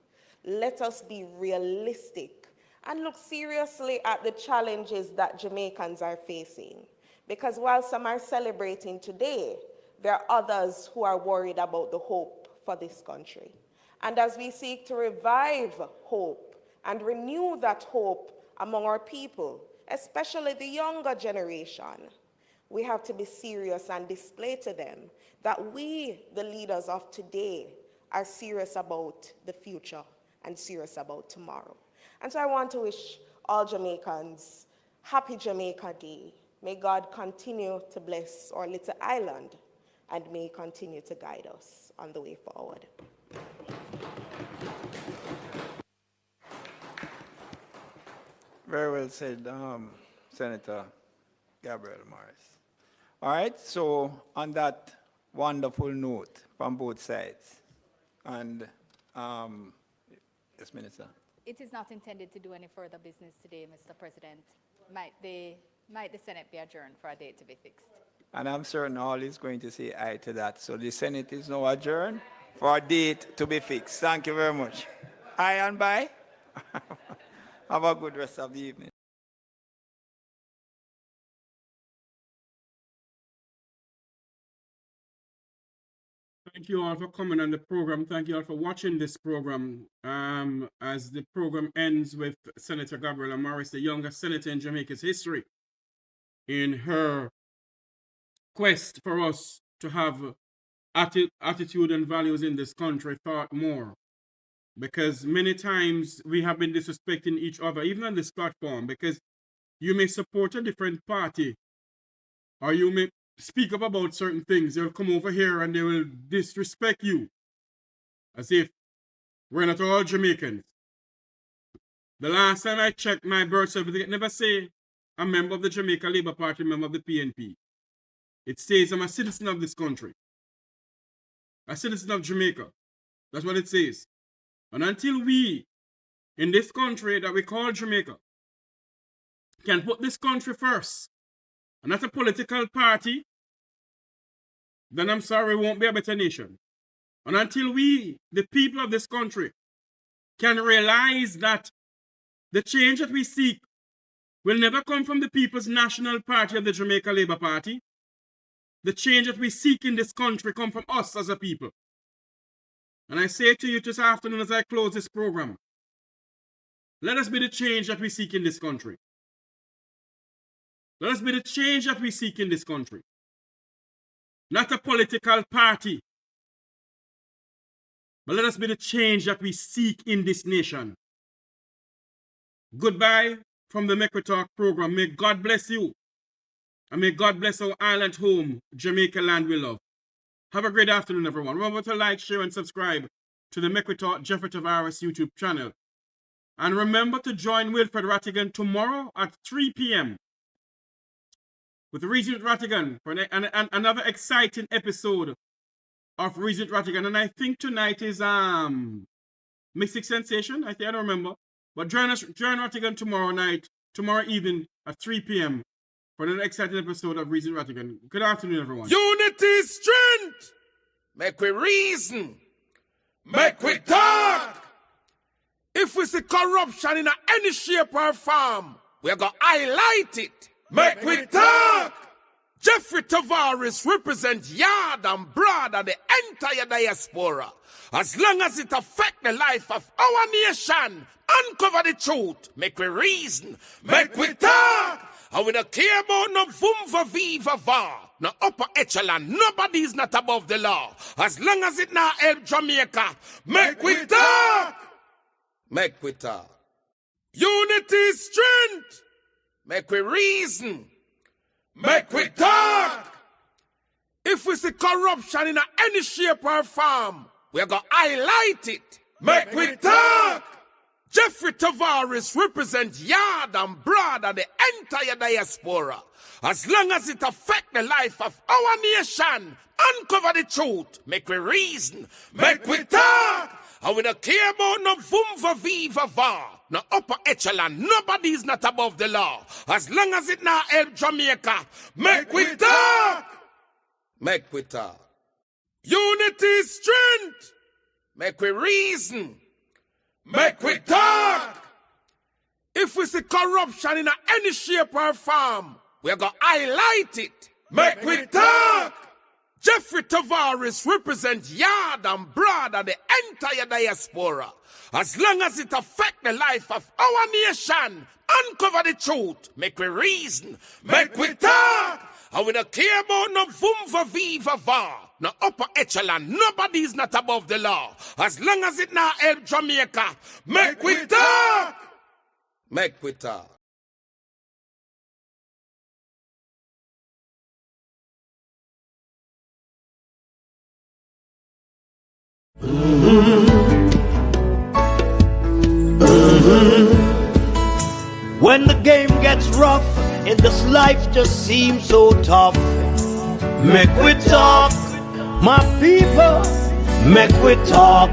let us be realistic and look seriously at the challenges that Jamaicans are facing. Because while some are celebrating today, there are others who are worried about the hope for this country. And as we seek to revive hope and renew that hope among our people, especially the younger generation, we have to be serious and display to them that we, the leaders of today, are serious about the future and serious about tomorrow. And so I want to wish all Jamaicans happy Jamaica Day. May God continue to bless our little island and may He continue to guide us on the way forward. Very well said, Senator Gabriel Morris. All right, so on that wonderful note from both sides, and yes, Minister. It is not intended to do any further business today, Mr. President. Might the Senate be adjourned for a date to be fixed? And I'm certain all is going to say aye to that. So the Senate is now adjourned for a date to be fixed. Thank you very much. Aye and bye. Have a good rest of the evening. Thank you all for coming on the program. Thank you all for watching this program. As the program ends with Senator Gabriela Morris, the youngest senator in Jamaica's history, in her quest for us to have attitude and values in this country, thought more. Because many times we have been disrespecting each other, even on this platform, because you may support a different party, or you may speak up about certain things. They'll come over here and they will disrespect you, as if we're not all Jamaicans. The last time I checked my birth certificate, it never say a member of the Jamaica Labour Party, member of the PNP. It says I'm a citizen of this country, a citizen of Jamaica. That's what it says. And until we, in this country that we call Jamaica, can put this country first, and not a political party, then I'm sorry, we won't be a better nation. And until we, the people of this country, can realize that the change that we seek will never come from the People's National Party of the Jamaica Labour Party. The change that we seek in this country come from us as a people. And I say to you this afternoon as I close this program, let us be the change that we seek in this country. Let us be the change that we seek in this country. Not a political party, but let us be the change that we seek in this nation. Goodbye from the Make We Talk program. May God bless you. And may God bless our island home, Jamaica land we love. Have a great afternoon, everyone. Remember to like, share, and subscribe to the Make We Talk Jeffrey Tavares YouTube channel. And remember to join Wilfred Rattigan tomorrow at 3 p.m. with Regent Rattigan for another exciting episode of Regent Rattigan. And I think tonight is Mystic Sensation. I don't remember. But join Rattigan tomorrow evening at 3 p.m. for an exciting episode of Regent Rattigan. Good afternoon, everyone. Unity is strength. Make we reason. Make we talk. If we see corruption in any shape or form, we're going to highlight it. Make we talk. Jeffrey Tavares represents yard and broad and the entire diaspora. As long as it affects the life of our nation, uncover the truth. Make we reason. Make we talk. And we don't care about no vumva viva va. No upper echelon. Nobody is not above the law. As long as it not help Jamaica. Make we talk. Make we talk. Unity is strength. Make we reason. Make we talk. If we see corruption in any shape or form, we're going to highlight it. Make we talk. Jeffrey Tavares represent yard and broad and the entire diaspora. As long as it affect the life of our nation, uncover the truth, make we reason, make we talk. And we don't care about no vumva viva va, no upper echelon, nobody is not above the law. As long as it not help Jamaica, make we talk. Make we talk. Unity is strength. Make we reason. Make we talk. If we see corruption in any shape or form, we're going to highlight it. Make we talk. Jeffrey Tavares represent yard and broad and the entire diaspora. As long as it affect the life of our nation, uncover the truth, make we reason, make we talk. And we don't care about no vumva viva va, no upper echelon, nobody is not above the law. As long as it not help Jamaica, make we talk. Make we talk. When the game gets rough and this life just seems so tough, make we talk, my people, make we talk.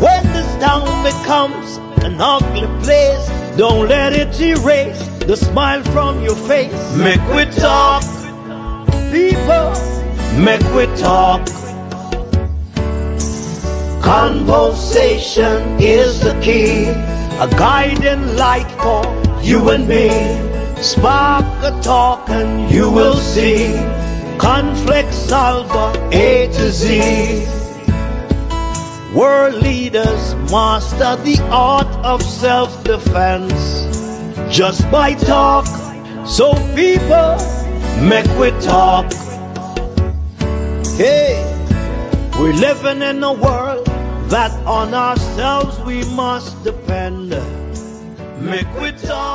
When this town becomes an ugly place, don't let it erase the smile from your face. Make we talk, people, make we talk. Conversation is the key, a guiding light for you and me. Spark a talk and you will see. Conflict solver A to Z. World leaders master the art of self-defense just by talk. So people, make we talk. Hey, we're living in a world that on ourselves we must depend. Make we talk.